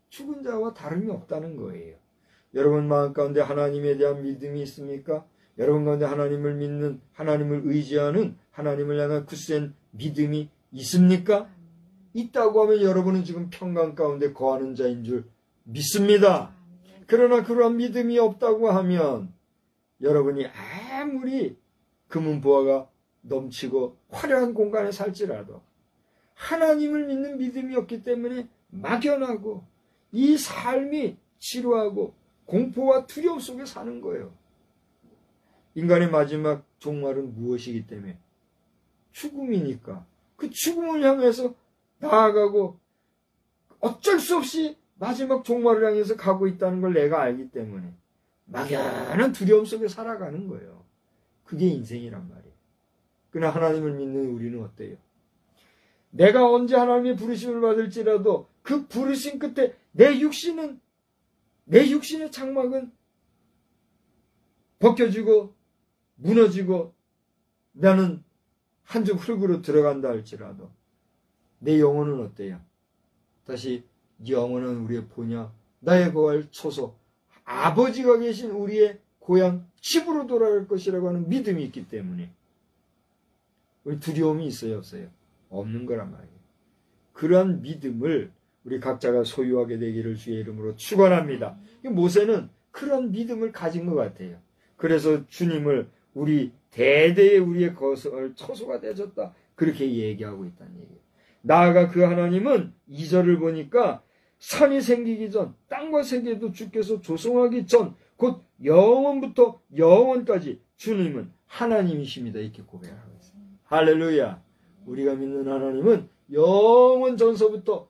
[SPEAKER 1] 죽은 자와 다름이 없다는 거예요. 여러분 마음 가운데 하나님에 대한 믿음이 있습니까? 여러분 가운데 하나님을 믿는, 하나님을 의지하는, 하나님을 향한 굳센 믿음이 있습니까? 있다고 하면 여러분은 지금 평강 가운데 거하는 자인 줄 믿습니다. 그러나 그러한 믿음이 없다고 하면 여러분이 아무리 금은보화가 넘치고 화려한 공간에 살지라도 하나님을 믿는 믿음이 없기 때문에 막연하고 이 삶이 지루하고 공포와 두려움 속에 사는 거예요. 인간의 마지막 종말은 무엇이기 때문에? 죽음이니까. 그 죽음을 향해서 나아가고 어쩔 수 없이 마지막 종말을 향해서 가고 있다는 걸 내가 알기 때문에 막연한 두려움 속에 살아가는 거예요. 그게 인생이란 말이에요. 그러나 하나님을 믿는 우리는 어때요? 내가 언제 하나님의 부르심을 받을지라도 그 부르심 끝에 내 육신의 장막은 벗겨지고 무너지고 나는 한 줌 흙으로 들어간다 할지라도 내 영혼은 어때요? 다시 영혼은 우리의 본향, 나의 거할 초소, 아버지가 계신 우리의 고향 집으로 돌아갈 것이라고 하는 믿음이 있기 때문에 우리 두려움이 있어요, 없어요? 없는 거란 말이에요. 그러한 믿음을 우리 각자가 소유하게 되기를 주의 이름으로 축원합니다. 모세는 그런 믿음을 가진 것 같아요. 그래서 주님을 우리 대대에 우리의 거설 초소가 되어졌다, 그렇게 얘기하고 있다는 얘기예요. 나아가 그 하나님은 2절을 보니까 산이 생기기 전, 땅과 세계도 주께서 조성하기 전, 곧 영원부터 영원까지 주님은 하나님이십니다. 이렇게 고백하고 있습니다. 할렐루야. 우리가 믿는 하나님은 영원 전서부터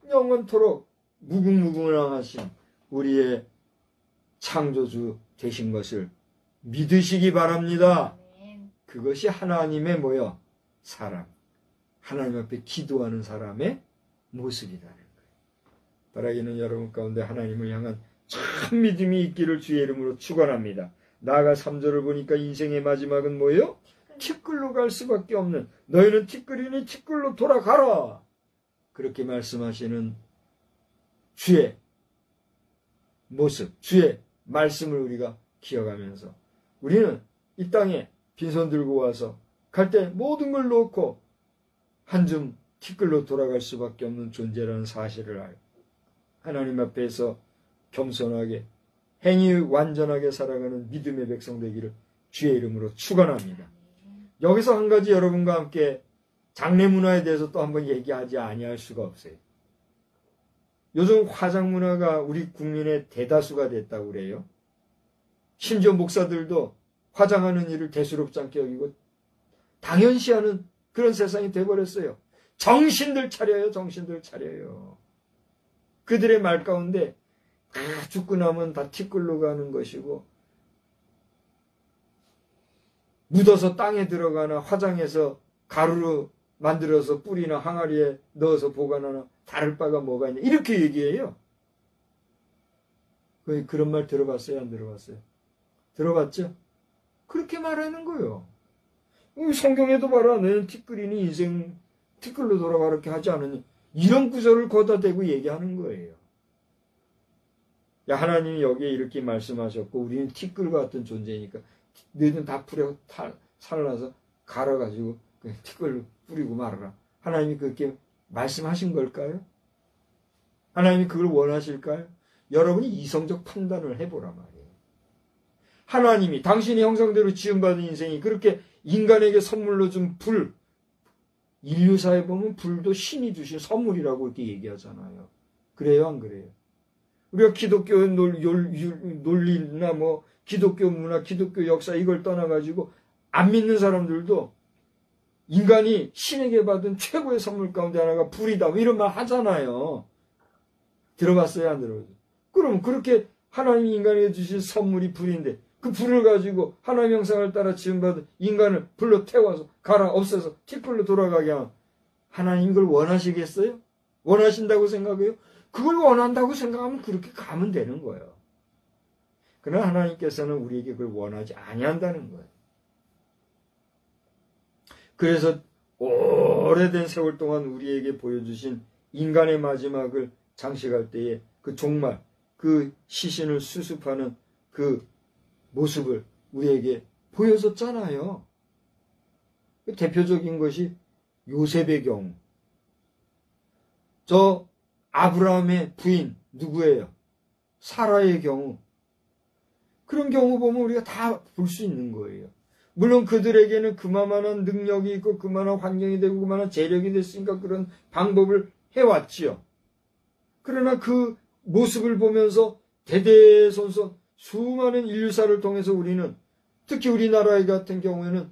[SPEAKER 1] 영원토록 무궁무궁하신 우리의 창조주 되신 것을 믿으시기 바랍니다. 그것이 하나님의 뭐요? 사람. 하나님 앞에 기도하는 사람의 모습이라는 거예요. 바라기는 여러분 가운데 하나님을 향한 참 믿음이 있기를 주의 이름으로 축원합니다. 나아가 3절을 보니까 인생의 마지막은 뭐예요? 티끌로 갈 수밖에 없는, 너희는 티끌이니 티끌로 돌아가라, 그렇게 말씀하시는 주의 모습, 주의 말씀을 우리가 기억하면서 우리는 이 땅에 빈손 들고 와서 갈 때 모든 걸 놓고 한 줌 티끌로 돌아갈 수밖에 없는 존재라는 사실을 알고 하나님 앞에서 겸손하게 행위 완전하게 살아가는 믿음의 백성 되기를 주의 이름으로 축원합니다. 여기서 한 가지 여러분과 함께 장례 문화에 대해서 또 한번 얘기하지 아니할 수가 없어요. 요즘 화장 문화가 우리 국민의 대다수가 됐다고 그래요. 심지어 목사들도 화장하는 일을 대수롭지 않게 여기고 당연시하는 그런 세상이 돼버렸어요. 정신들 차려요. 정신들 차려요. 그들의 말 가운데 다 죽고 나면 다 티끌로 가는 것이고, 묻어서 땅에 들어가나 화장해서 가루로 만들어서 뿌리나 항아리에 넣어서 보관하나 다를 바가 뭐가 있냐, 이렇게 얘기해요. 그런 말 들어봤어요? 안 들어봤어요? 들어봤죠? 그렇게 말하는 거예요. 성경에도 봐라, 너는 티끌이니 인생 티끌로 돌아가, 이렇게 하지 않으니, 이런 구절을 거다 대고 얘기하는 거예요. 야, 하나님이 여기에 이렇게 말씀하셨고 우리는 티끌 같은 존재니까 너희는 다 풀에 살라서 갈아가지고 티끌로 뿌리고 말아라. 하나님이 그렇게 말씀하신 걸까요? 하나님이 그걸 원하실까요? 여러분이 이성적 판단을 해보라 말이에요. 하나님이 당신의 형상대로 지음받은 인생이 그렇게 인간에게 선물로 준 불, 인류사에 보면 불도 신이 주신 선물이라고 이렇게 얘기하잖아요. 그래요, 안 그래요? 우리가 기독교 논리나 뭐 기독교 문화, 기독교 역사 이걸 떠나가지고 안 믿는 사람들도 인간이 신에게 받은 최고의 선물 가운데 하나가 불이다, 뭐 이런 말 하잖아요. 들어봤어요, 안 들어봤어요? 그럼 그렇게 하나님이 인간에게 주신 선물이 불인데 그 불을 가지고 하나님 형상을 따라 지음받은 인간을 불로 태워서 갈아 없애서 티끌로 돌아가게 하면 하나님 이걸 원하시겠어요? 원하신다고 생각해요? 그걸 원한다고 생각하면 그렇게 가면 되는 거예요. 그러나 하나님께서는 우리에게 그걸 원하지 아니한다는 거예요. 그래서 오래된 세월 동안 우리에게 보여주신 인간의 마지막을 장식할 때에 그 종말, 그 시신을 수습하는 그 모습을 우리에게 보여줬잖아요. 대표적인 것이 요셉의 경우. 저 아브라함의 부인 누구예요? 사라의 경우. 그런 경우 보면 우리가 다 볼 수 있는 거예요. 물론 그들에게는 그만한 능력이 있고 그만한 환경이 되고 그만한 재력이 됐으니까 그런 방법을 해왔지요. 그러나 그 모습을 보면서 대대손손 수많은 인류사를 통해서 우리는 특히 우리나라 같은 경우에는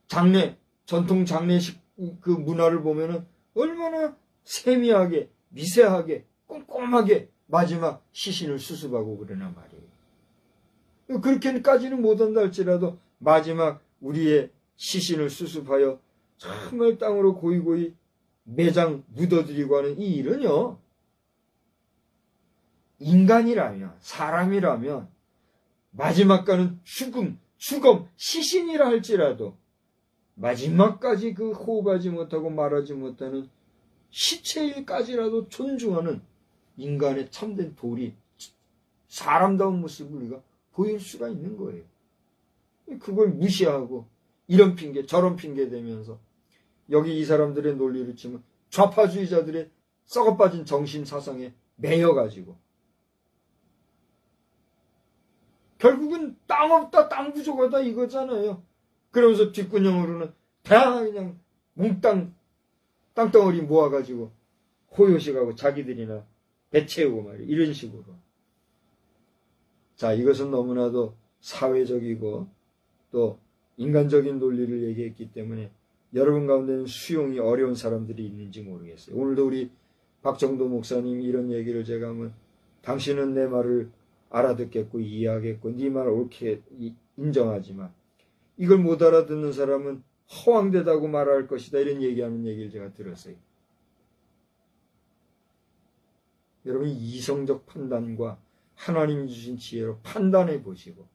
[SPEAKER 1] 장례, 전통 장례식 그 문화를 보면은 얼마나 세미하게, 미세하게, 꼼꼼하게 마지막 시신을 수습하고 그러나 말이에요. 그렇게까지는 못한다 할지라도 마지막 우리의 시신을 수습하여 정말 땅으로 고이고이 매장 묻어드리고 하는 이 일은요, 인간이라면, 사람이라면 마지막 가는 죽음, 시신이라 할지라도 마지막까지 그 호흡하지 못하고 말하지 못하는 시체일까지라도 존중하는 인간의 참된 도리, 사람다운 모습을 우리가 보일 수가 있는 거예요. 그걸 무시하고 이런 핑계 저런 핑계 대면서 여기 이 사람들의 논리를 치면 좌파주의자들의 썩어빠진 정신사상에 매여가지고 결국은 땅 없다 땅 부족하다 이거잖아요. 그러면서 뒷구녕으로는 다 그냥 몽땅 땅덩어리 모아가지고 호요식하고 자기들이나 배 채우고 말이에요. 이런 식으로. 자, 이것은 너무나도 사회적이고 또 인간적인 논리를 얘기했기 때문에 여러분 가운데는 수용이 어려운 사람들이 있는지 모르겠어요. 오늘도 우리 박정도 목사님 이런 얘기를 제가 하면 당신은 내 말을 알아듣겠고 이해하겠고 네 말 옳게 인정하지만 이걸 못 알아듣는 사람은 허황되다고 말할 것이다 이런 얘기하는 얘기를 제가 들었어요. 여러분 이성적 판단과 하나님이 주신 지혜로 판단해 보시고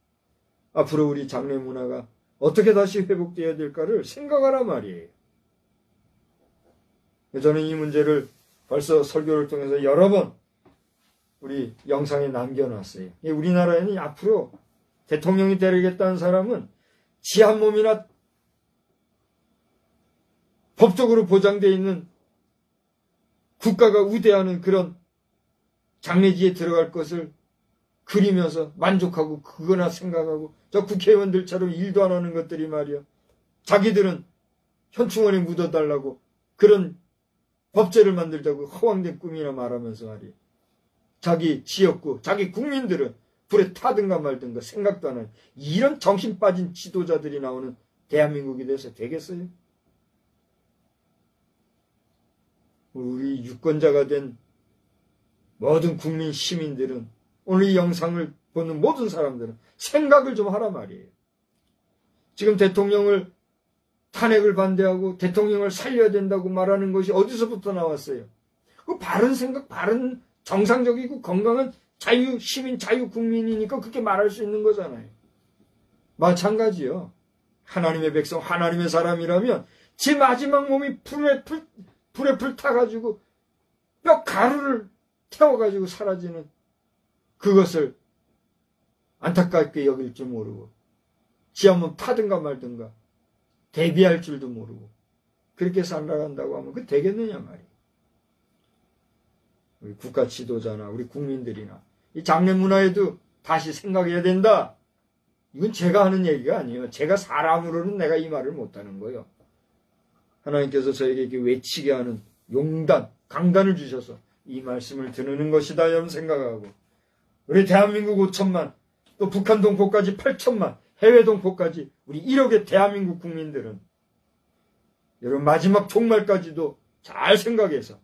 [SPEAKER 1] 앞으로 우리 장래 문화가 어떻게 다시 회복되어야 될까를 생각하란 말이에요. 저는 이 문제를 벌써 설교를 통해서 여러 번 우리 영상에 남겨놨어요. 우리나라에는 앞으로 대통령이 되겠다는 사람은 지 한 몸이나 법적으로 보장되어 있는 국가가 우대하는 그런 장례지에 들어갈 것을 그리면서 만족하고 그거나 생각하고 저 국회의원들처럼 일도 안 하는 것들이 말이야. 자기들은 현충원에 묻어달라고 그런 법제를 만들자고 허황된 꿈이나 말하면서 말이야. 자기 지역구, 자기 국민들은 불에 타든가 말든가 생각도 안 하는 이런 정신 빠진 지도자들이 나오는 대한민국이 돼서 되겠어요? 우리 유권자가 된 모든 국민 시민들은 오늘 이 영상을 보는 모든 사람들은 생각을 좀 하란 말이에요. 지금 대통령을 탄핵을 반대하고 대통령을 살려야 된다고 말하는 것이 어디서부터 나왔어요? 그 바른 생각, 바른 정상적이고 건강한 자유 시민, 자유 국민이니까 그렇게 말할 수 있는 거잖아요. 마찬가지요. 하나님의 백성, 하나님의 사람이라면 제 마지막 몸이 불에 불타가지고 뼈 가루를 태워가지고 사라지는 그것을 안타깝게 여길 줄 모르고 지 한 몸 타든가 말든가 대비할 줄도 모르고 그렇게 살아간다고 하면 그 되겠느냐 말이에요. 우리 국가 지도자나 우리 국민들이나 이 장례 문화에도 다시 생각해야 된다. 이건 제가 하는 얘기가 아니에요. 제가 사람으로는 내가 이 말을 못하는 거예요. 하나님께서 저에게 이렇게 외치게 하는 용단, 강단을 주셔서 이 말씀을 드리는 것이다 이런 생각하고 우리 대한민국 5천만 또 북한 동포까지 8천만 해외 동포까지 우리 1억의 대한민국 국민들은 여러분 마지막 종말까지도 잘 생각해서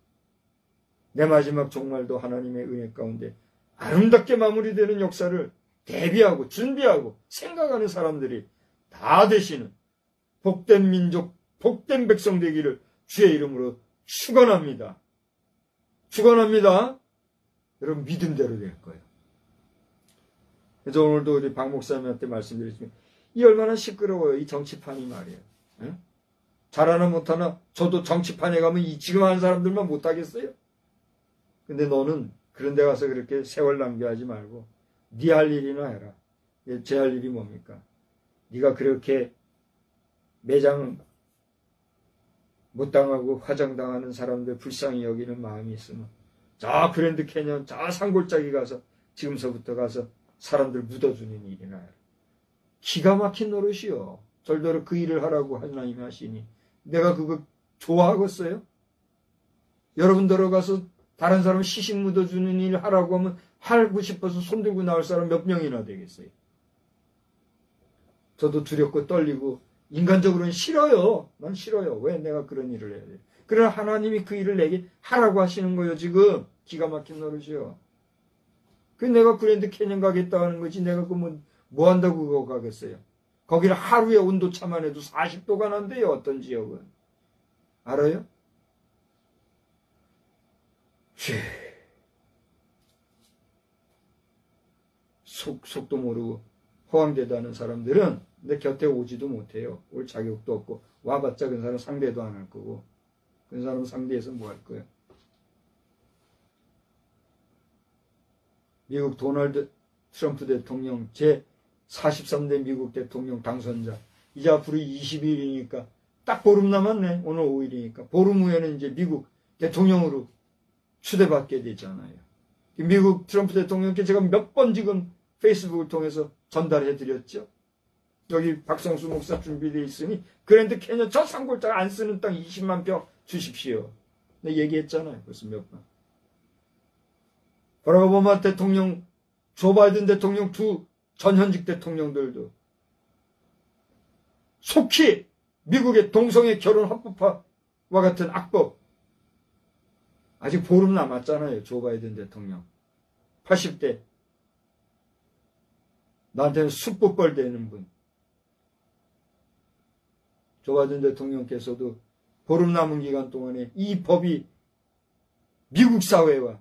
[SPEAKER 1] 내 마지막 종말도 하나님의 은혜 가운데 아름답게 마무리되는 역사를 대비하고 준비하고 생각하는 사람들이 다 되시는 복된 민족, 복된 백성 되기를 주의 이름으로 축원합니다. 축원합니다. 여러분 믿음대로 될 거예요. 그래서 오늘도 우리 박 목사님한테 말씀드리지만 이 얼마나 시끄러워요. 이 정치판이 말이에요. 에? 잘하나 못하나 저도 정치판에 가면 지금 하는 사람들만 못하겠어요? 근데 너는 그런 데 가서 그렇게 세월 낭비하지 말고 네 할 일이나 해라. 제 할 일이 뭡니까? 네가 그렇게 매장 못 당하고 화장당하는 사람들 불쌍히 여기는 마음이 있으면 저 그랜드 캐년 저 산골짜기 가서 지금서부터 가서 사람들 묻어주는 일이나 해라. 기가 막힌 노릇이요. 절대로 그 일을 하라고 하나님이 하시니 내가 그거 좋아하겠어요? 여러분 들어가서 다른 사람 시식 묻어주는 일 하라고 하면 하고 싶어서 손들고 나올 사람 몇 명이나 되겠어요? 저도 두렵고 떨리고 인간적으로는 싫어요. 난 싫어요. 왜 내가 그런 일을 해야 돼? 그러나 하나님이 그 일을 내게 하라고 하시는 거예요. 지금 기가 막힌 노릇이요. 그 내가 그랜드 캐년 가겠다 하는 거지 내가 그 뭐 한다고 그거 가겠어요? 거기는 하루에 온도차만 해도 40도가 난대요. 어떤 지역은. 알아요? 속도 모르고 허황되다는 사람들은 내 곁에 오지도 못해요. 올 자격도 없고 와봤자 그 사람 상대도 안 할 거고, 그 사람 상대해서 뭐 할 거야. 미국 도널드 트럼프 대통령 제 43대 미국 대통령 당선자. 이제 앞으로 20일이니까 딱 보름 남았네. 오늘 5일이니까. 보름 후에는 이제 미국 대통령으로 추대받게 되잖아요. 미국 트럼프 대통령께 제가 몇 번 지금 페이스북을 통해서 전달해 드렸죠. 여기 박성수 목사 준비되어 있으니 그랜드 캐년 저 산골짜기 안 쓰는 땅 20만 평 주십시오. 내가 얘기했잖아요. 벌써 몇 번. 버락 오바마 대통령, 조 바이든 대통령 두 전현직 대통령들도 속히 미국의 동성애 결혼 합법화와 같은 악법, 아직 보름 남았잖아요. 조 바이든 대통령 80대, 나한테는 숯불벌 되는 분. 조 바이든 대통령께서도 보름 남은 기간 동안에 이 법이 미국 사회와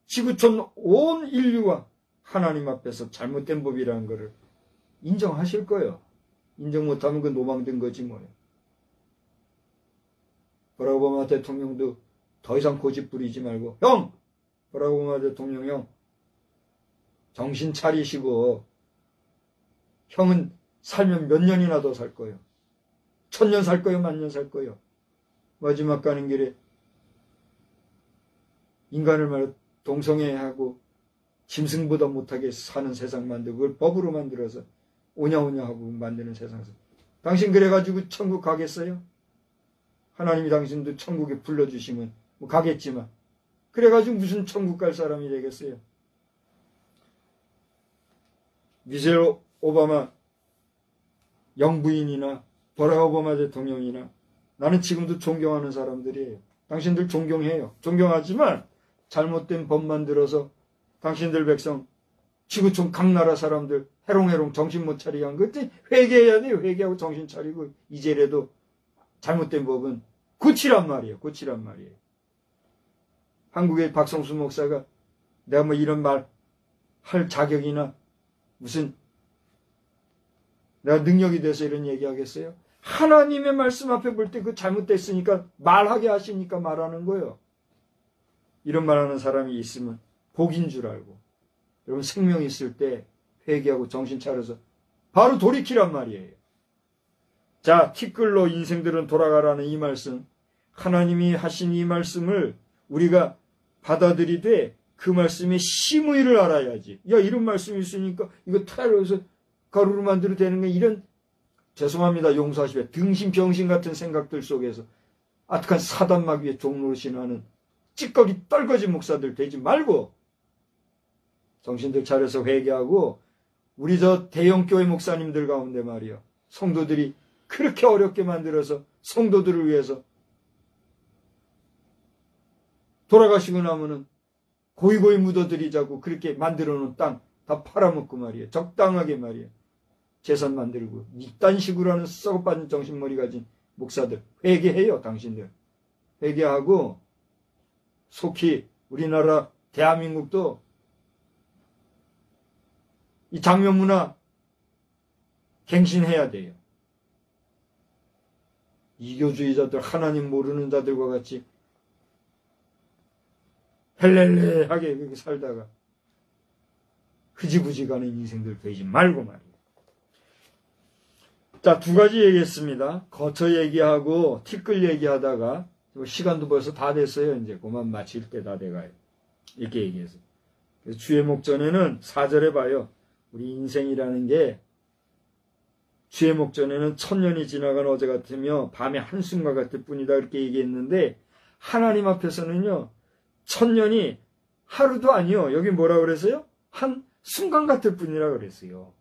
[SPEAKER 1] 지구촌 온 인류와 하나님 앞에서 잘못된 법이라는 것을 인정하실 거예요. 인정 못하면 그 노망된 거지 뭐예요. 버락 오바마 대통령도 더 이상 고집 부리지 말고, 형! 버락 오바마 대통령 형, 정신 차리시고, 형은 살면 몇 년이나 더 살 거예요. 1000년 살 거예요? 만년 살 거예요? 마지막 가는 길에 인간을 말해 동성애하고 짐승보다 못하게 사는 세상 만들고 그걸 법으로 만들어서 오냐오냐 하고 만드는 세상에서 당신 그래가지고 천국 가겠어요? 하나님이 당신도 천국에 불러주시면 뭐 가겠지만 그래가지고 무슨 천국 갈 사람이 되겠어요? 미셸 오바마 영부인이나 버락 오바마 대통령이나 나는 지금도 존경하는 사람들이에요. 당신들 존경해요. 존경하지만 잘못된 법 만들어서 당신들 백성 지구촌 각 나라 사람들 해롱해롱 정신 못 차리게 한 거 회개해야 돼요. 회개하고 정신 차리고 이제라도 잘못된 법은 고치란 말이에요. 고치란 말이에요. 한국의 박성수 목사가 내가 뭐 이런 말 할 자격이나 무슨 내가 능력이 돼서 이런 얘기하겠어요? 하나님의 말씀 앞에 볼 때 그 잘못됐으니까 말하게 하시니까 말하는 거예요. 이런 말하는 사람이 있으면 복인 줄 알고 여러분 생명 있을 때 회개하고 정신 차려서 바로 돌이키란 말이에요. 자, 티끌로 인생들은 돌아가라는 이 말씀, 하나님이 하신 이 말씀을 우리가 받아들이되 그 말씀의 심의를 알아야지. 야, 이런 말씀이 있으니까 이거 타일러서 가루로 만들어도 되는 게 이런, 죄송합니다. 용서하시오. 등신병신 같은 생각들 속에서 아득한 사단막 위에 종노릇이나는 찌꺼기 떨거진 목사들 되지 말고 정신들 차려서 회개하고 우리 저 대형교회 목사님들 가운데 말이요. 성도들이 그렇게 어렵게 만들어서 성도들을 위해서 돌아가시고 나면은 고이고이 묻어드리자고 그렇게 만들어 놓은 땅 다 팔아먹고 말이에요. 적당하게 말이에요. 재산 만들고 이딴 식으로 하는 썩어빠진 정신머리 가진 목사들 회개해요. 당신들 회개하고 속히 우리나라 대한민국도 이 장면문화 갱신해야 돼요. 이교주의자들 하나님 모르는 자들과 같이 헬렐레하게 그렇게 살다가 흐지부지 가는 인생들 되지 말고 말이에요. 자, 두 가지 얘기했습니다. 거처 얘기하고 티끌 얘기하다가 시간도 벌써 다 됐어요. 이제 그만 마칠 때 다 돼가요. 이렇게 얘기해서. 그래서 주의 목전에는 4절에 봐요. 우리 인생이라는 게 주의 목전에는 1000년이 지나간 어제 같으며 밤의 한숨과 같을 뿐이다. 이렇게 얘기했는데 하나님 앞에서는요. 1000년이 하루도 아니요. 여기 뭐라 그랬어요? 한 순간 같을 뿐이라 그랬어요.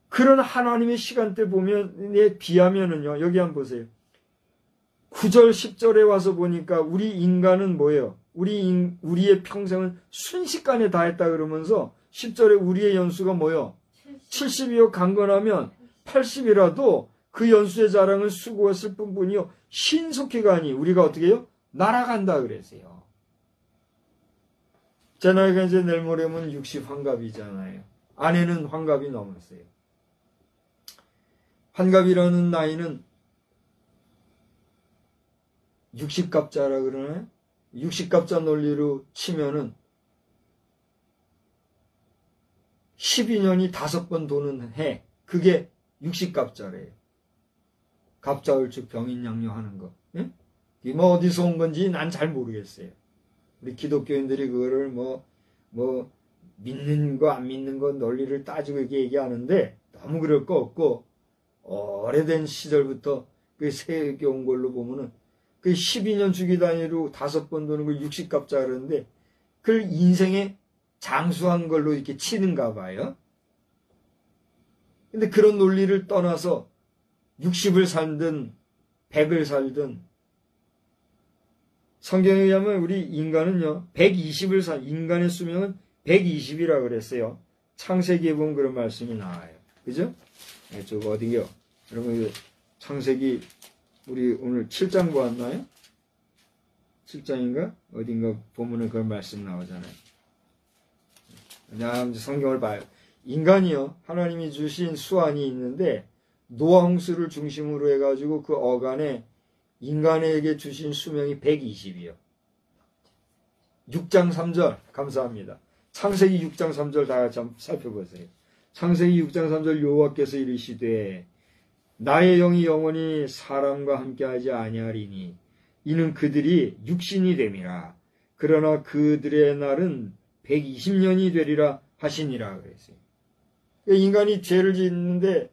[SPEAKER 1] 그런 하나님의 시간대 보면에 비하면은요. 여기 한번 보세요. 9절 10절에 와서 보니까 우리 인간은 뭐예요? 우리의 평생은 순식간에 다 했다 그러면서 10절에 우리의 연수가 뭐예요? 70이요. 강건하면 80이라도 그 연수의 자랑은 수고했을 뿐이요. 신속히 가니 우리가 어떻게 해요? 날아간다 그랬어요. 제 나이가 이제 내일 모레면 60 환갑이잖아요. 아내는 환갑이 넘었어요. 환갑이라는 나이는 60갑자라 그러나요? 60갑자 논리로 치면은 12년이 5번 도는 해. 그게 60갑자래요. 갑자을축 병인양요하는 거. 예? 이게 뭐 어디서 온 건지 난 잘 모르겠어요. 우리 기독교인들이 그거를 믿는 거 안 믿는 거 논리를 따지고 이렇게 얘기하는데 너무 그럴 거 없고, 오래된 시절부터 그 세계 온 걸로 보면은 그 12년 주기 단위로 5번 도는 걸 60갑자 그러는데 그걸 인생에 장수한 걸로 이렇게 치는가 봐요. 근데 그런 논리를 떠나서 60을 살든 100을 살든 성경에 의하면 우리 인간은요 120을 인간의 수명은 120이라 그랬어요. 창세기에 보면 그런 말씀이 나와요. 그죠? 저거 어디요? 여러분 창세기 우리 오늘 7장 보았나요? 7장인가? 어딘가 보면은 그런 말씀 나오잖아요. 성경을 봐요. 인간이요 하나님이 주신 수완이 있는데 노아 홍수를 중심으로 해가지고 그 어간에 인간에게 주신 수명이 120이요. 6장 3절 감사합니다. 창세기 6장 3절 다 같이 한번 살펴보세요. 창세기 6장 3절 여호와께서 이르시되 나의 영이 영원히 사람과 함께하지 아니하리니 이는 그들이 육신이 됨이라. 그러나 그들의 날은 120년이 되리라 하시니라 그랬어요. 인간이 죄를 짓는데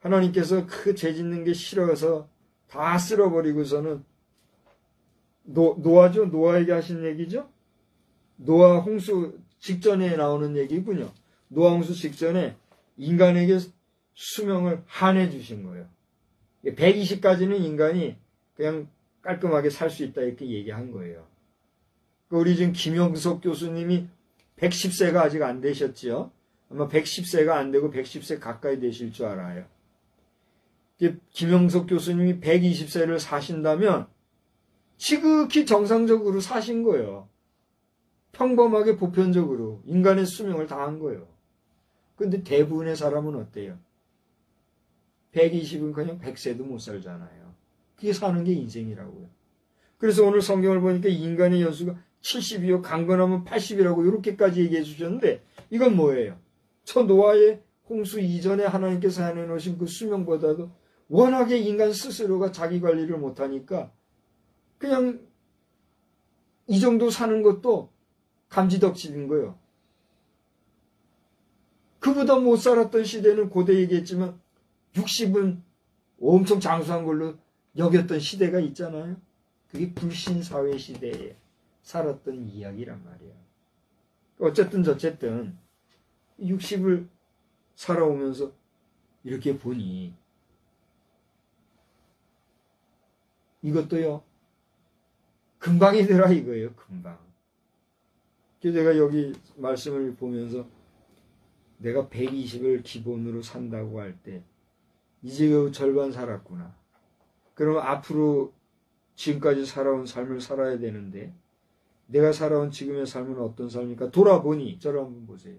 [SPEAKER 1] 하나님께서 그 죄 짓는 게 싫어서 다 쓸어버리고서는 노아죠? 노아에게 하신 얘기죠? 노아 홍수 직전에 나오는 얘기군요. 노아 홍수 직전에 인간에게 수명을 한해 주신 거예요. 120까지는 인간이 그냥 깔끔하게 살 수 있다 이렇게 얘기한 거예요. 우리 지금 김영석 교수님이 110세가 아직 안 되셨지요? 아마 110세가 안 되고 110세 가까이 되실 줄 알아요. 김영석 교수님이 120세를 사신다면 지극히 정상적으로 사신 거예요. 평범하게 보편적으로 인간의 수명을 다한 거예요. 그런데 대부분의 사람은 어때요? 120은 그냥 100세도 못 살잖아요. 그게 사는 게 인생이라고요. 그래서 오늘 성경을 보니까 인간의 연수가 70이요, 강건하면 80이라고 이렇게까지 얘기해 주셨는데 이건 뭐예요? 저 노아의 홍수 이전에 하나님께서 해놓으신 그 수명보다도 워낙에 인간 스스로가 자기 관리를 못하니까 그냥 이 정도 사는 것도 감지덕지인 거예요. 그보다 못 살았던 시대는 고대 얘기했지만 60은 엄청 장수한 걸로 여겼던 시대가 있잖아요. 그게 불신사회 시대에 살았던 이야기란 말이에요. 어쨌든 60을 살아오면서 이렇게 보니 이것도요 금방이더라 이거예요. 금방. 그래서 제가 여기 말씀을 보면서 내가 120을 기본으로 산다고 할 때 이제 그 절반 살았구나. 그러면 앞으로 지금까지 살아온 삶을 살아야 되는데 내가 살아온 지금의 삶은 어떤 삶입니까? 돌아보니 저를 한번 보세요.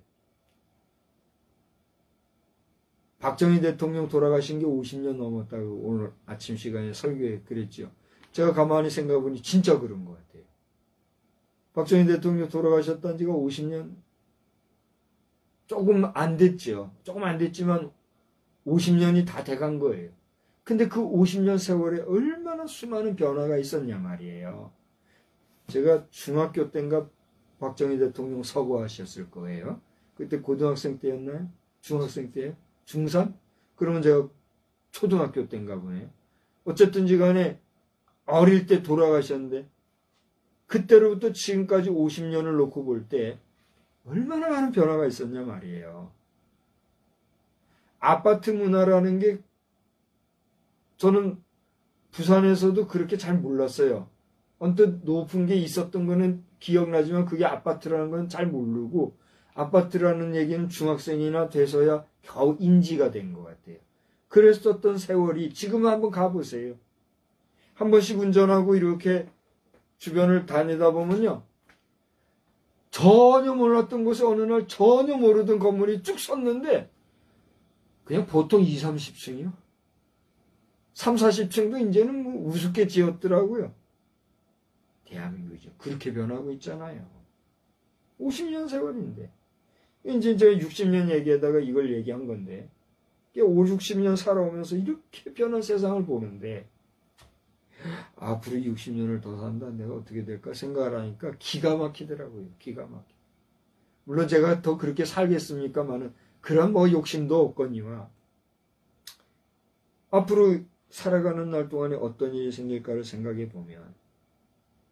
[SPEAKER 1] 박정희 대통령 돌아가신 게 50년 넘었다고 오늘 아침 시간에 설교에 그랬죠. 제가 가만히 생각해보니 진짜 그런 것 같아요. 박정희 대통령 돌아가셨던 지가 50년 조금 안 됐죠. 조금 안 됐지만 50년이 다 돼간 거예요. 근데 그 50년 세월에 얼마나 수많은 변화가 있었냐 말이에요. 제가 중학교 때인가 박정희 대통령 서거하셨을 거예요. 그때 고등학생 때였나요? 중학생 때예요? 중3? 그러면 제가 초등학교 때인가 보네요. 어쨌든지 간에 어릴 때 돌아가셨는데 그때로부터 지금까지 50년을 놓고 볼 때 얼마나 많은 변화가 있었냐 말이에요. 아파트 문화라는 게 저는 부산에서도 그렇게 잘 몰랐어요. 언뜻 높은 게 있었던 거는 기억나지만 그게 아파트라는 건 잘 모르고 아파트라는 얘기는 중학생이나 돼서야 겨우 인지가 된 것 같아요. 그랬었던 세월이 지금은 한번 가보세요. 한 번씩 운전하고 이렇게 주변을 다니다 보면요. 전혀 몰랐던 곳에 어느 날 전혀 모르던 건물이 쭉 섰는데 그냥 보통 20, 30층이요. 30, 40층도 이제는 뭐 우습게 지었더라고요. 대한민국이죠. 그렇게 변하고 있잖아요. 50년 세월인데. 이제 제가 60년 얘기하다가 이걸 얘기한 건데, 5, 60년 살아오면서 이렇게 변한 세상을 보는데, 앞으로 60년을 더 산다, 내가 어떻게 될까 생각을 하니까 기가 막히더라고요. 기가 막혀. 물론 제가 더 그렇게 살겠습니까만은, 그런 뭐 욕심도 없거니와, 앞으로 살아가는 날 동안에 어떤 일이 생길까를 생각해 보면,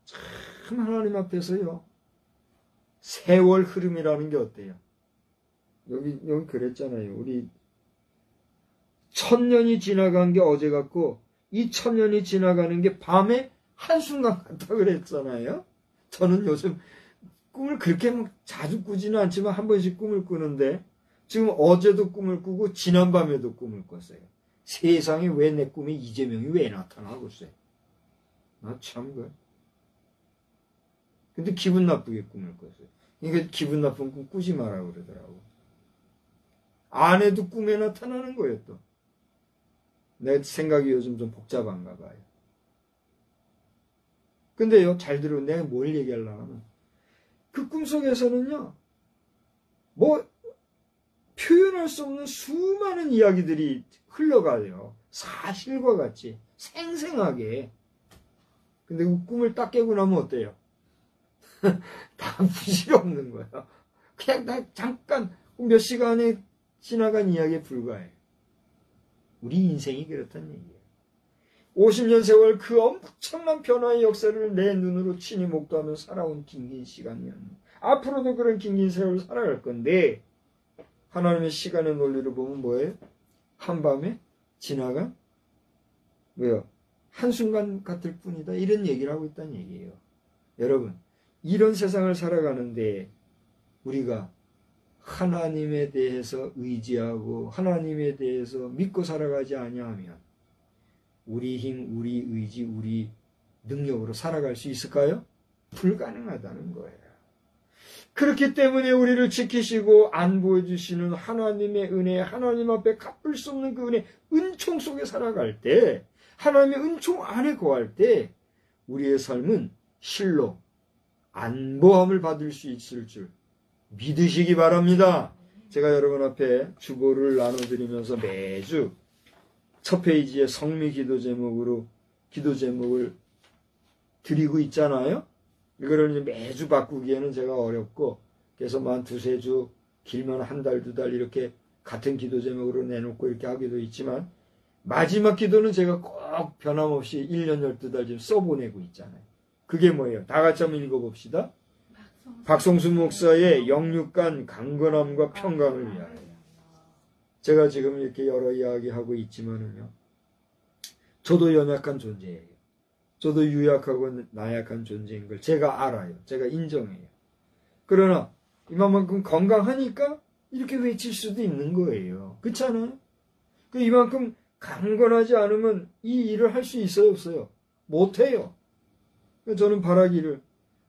[SPEAKER 1] 참 하나님 앞에서요, 세월 흐름이라는 게 어때요? 여기 그랬잖아요. 우리 1000년이 지나간 게 어제 같고, 이 1000년이 지나가는 게 밤에 한순간 같다 그랬잖아요. 저는 요즘 꿈을 그렇게 자주 꾸지는 않지만 한 번씩 꿈을 꾸는데, 지금 어제도 꿈을 꾸고 지난밤에도 꿈을 꿨어요. 세상에 왜 내 꿈에 이재명이 왜 나타나고 있어요? 나 참 근데 기분 나쁘게 꿈을 꿨어요. 그러니까 기분 나쁜 꿈 꾸지 마라 그러더라고. 아내도 꿈에 나타나는 거예요, 또. 내 생각이 요즘 좀 복잡한가 봐요. 근데요, 잘 들으면 내가 뭘 얘기하려고 하면, 그 꿈속에서는요, 뭐, 표현할 수 없는 수많은 이야기들이 흘러가요. 사실과 같이, 생생하게. 근데 그 꿈을 딱 깨고 나면 어때요? 다 부질없는 거예요. 그냥 나 잠깐, 몇 시간에 지나간 이야기에 불과해. 우리 인생이 그렇다는 얘기예요. 50년 세월 그 엄청난 변화의 역사를 내 눈으로 친히 목도하며 살아온 긴긴 시간이었는데, 앞으로도 그런 긴긴 세월을 살아갈 건데, 하나님의 시간의 논리를 보면 뭐예요? 한밤에 지나간 왜요? 한순간 같을 뿐이다. 이런 얘기를 하고 있다는 얘기예요. 여러분, 이런 세상을 살아가는데 우리가 하나님에 대해서 의지하고 하나님에 대해서 믿고 살아가지 아니하면 우리 힘, 우리 의지, 우리 능력으로 살아갈 수 있을까요? 불가능하다는 거예요. 그렇기 때문에 우리를 지키시고 안보해 주시는 하나님의 은혜, 하나님 앞에 갚을 수 없는 그 은혜, 은총 속에 살아갈 때, 하나님의 은총 안에 거할 때 우리의 삶은 실로 안보함을 받을 수 있을 줄 믿으시기 바랍니다. 제가 여러분 앞에 주보를 나눠드리면서 매주 첫 페이지에 성미 기도 제목으로 기도 제목을 드리고 있잖아요. 이거를 이제 매주 바꾸기에는 제가 어렵고, 그래서 한 두세 주, 길면 한 달, 두 달 이렇게 같은 기도 제목으로 내놓고 이렇게 하기도 있지만, 마지막 기도는 제가 꼭 변함없이 1년 12달 지금 써보내고 있잖아요. 그게 뭐예요? 다 같이 한번 읽어봅시다. 박성수 목사의 영육간 강건함과 평강을 위하여. 제가 지금 이렇게 여러 이야기하고 있지만은요, 저도 연약한 존재예요. 저도 유약하고 나약한 존재인 걸 제가 알아요. 제가 인정해요. 그러나 이만큼 건강하니까 이렇게 외칠 수도 있는 거예요. 그렇지 않아요? 이만큼 강건하지 않으면 이 일을 할 수 있어요, 없어요? 못해요. 저는 바라기를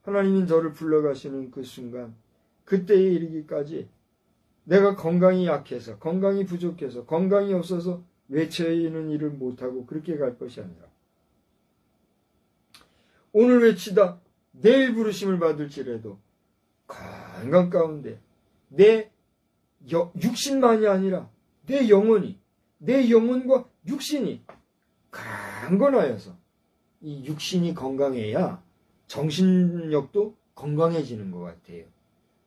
[SPEAKER 1] 하나님이 저를 불러가시는 그 순간, 그때에 이르기까지 내가 건강이 약해서, 건강이 부족해서, 건강이 없어서 외치는 일을 못하고 그렇게 갈 것이 아니라, 오늘 외치다 내일 부르심을 받을지라도 건강 가운데 내 육신만이 아니라 내 영혼이, 내 영혼과 육신이 강건하여서, 이 육신이 건강해야 정신력도 건강해지는 것 같아요.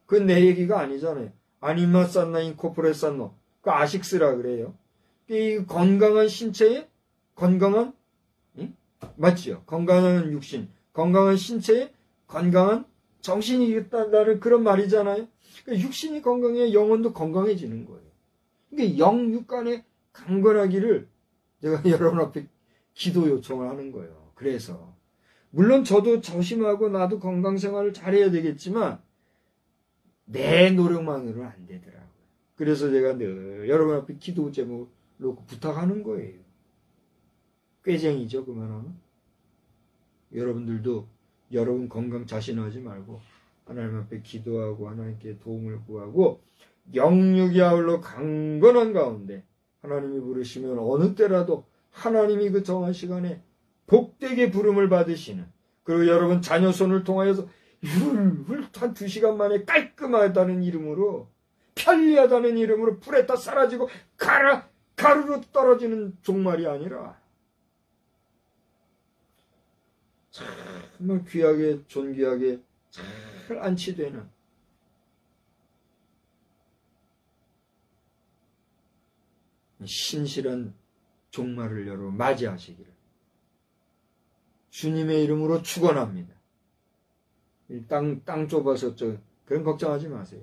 [SPEAKER 1] 그건 내 얘기가 아니잖아요. 아니마 산나 인코포레 산노, 그 아식스라 그래요. 이 건강한 신체에 건강한, 맞지요? 건강한 육신, 건강한 신체에 건강한 정신이 있다는 그런 말이잖아요. 그러니까 육신이 건강해야 영혼도 건강해지는 거예요. 그러니까 영육간에 강건하기를 제가 여러분 앞에 기도 요청을 하는 거예요. 그래서 물론 저도 조심하고 나도 건강 생활을 잘해야 되겠지만 내 노력만으로는 안 되더라고요. 그래서 제가 늘 여러분 앞에 기도 제목을 놓고 부탁하는 거예요. 꾀쟁이죠, 그만하면. 여러분들도 여러분 건강 자신하지 말고 하나님 앞에 기도하고 하나님께 도움을 구하고 영육이 아울러 강건한 가운데 하나님이 부르시면 어느 때라도 하나님이 그 정한 시간에 복되게 부름을 받으시는 그리고 여러분 자녀 손을 통하여서 한 2시간 만에 깔끔하다는 이름으로, 편리하다는 이름으로 불에다 사라지고 가루로 떨어지는 종말이 아니라 정말 귀하게 존귀하게 잘 안치되는 신실한 종말을 여러분 맞이하시기를 주님의 이름으로 축원합니다. 땅 좁아서 그런 걱정하지 마세요.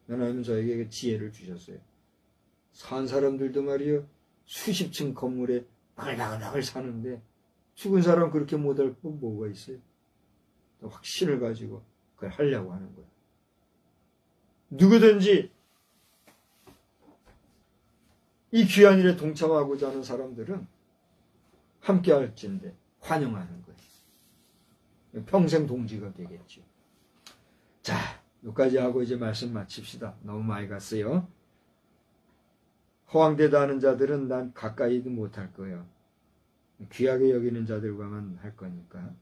[SPEAKER 1] 하나님은 저에게 지혜를 주셨어요. 산 사람들도 말이요, 수십 층 건물에 나글나글 사는데 죽은 사람 그렇게 못할 건 뭐가 있어요? 확신을 가지고 그걸 하려고 하는 거예요. 누구든지 이 귀한 일에 동참하고자 하는 사람들은 함께 할진데 환영하는 거예요. 평생 동지가 되겠죠. 자, 여기까지 하고 이제 말씀 마칩시다. 너무 많이 갔어요. 허황되다 하는 자들은 난 가까이도 못할 거예요. 귀하게 여기는 자들과만 할 거니까.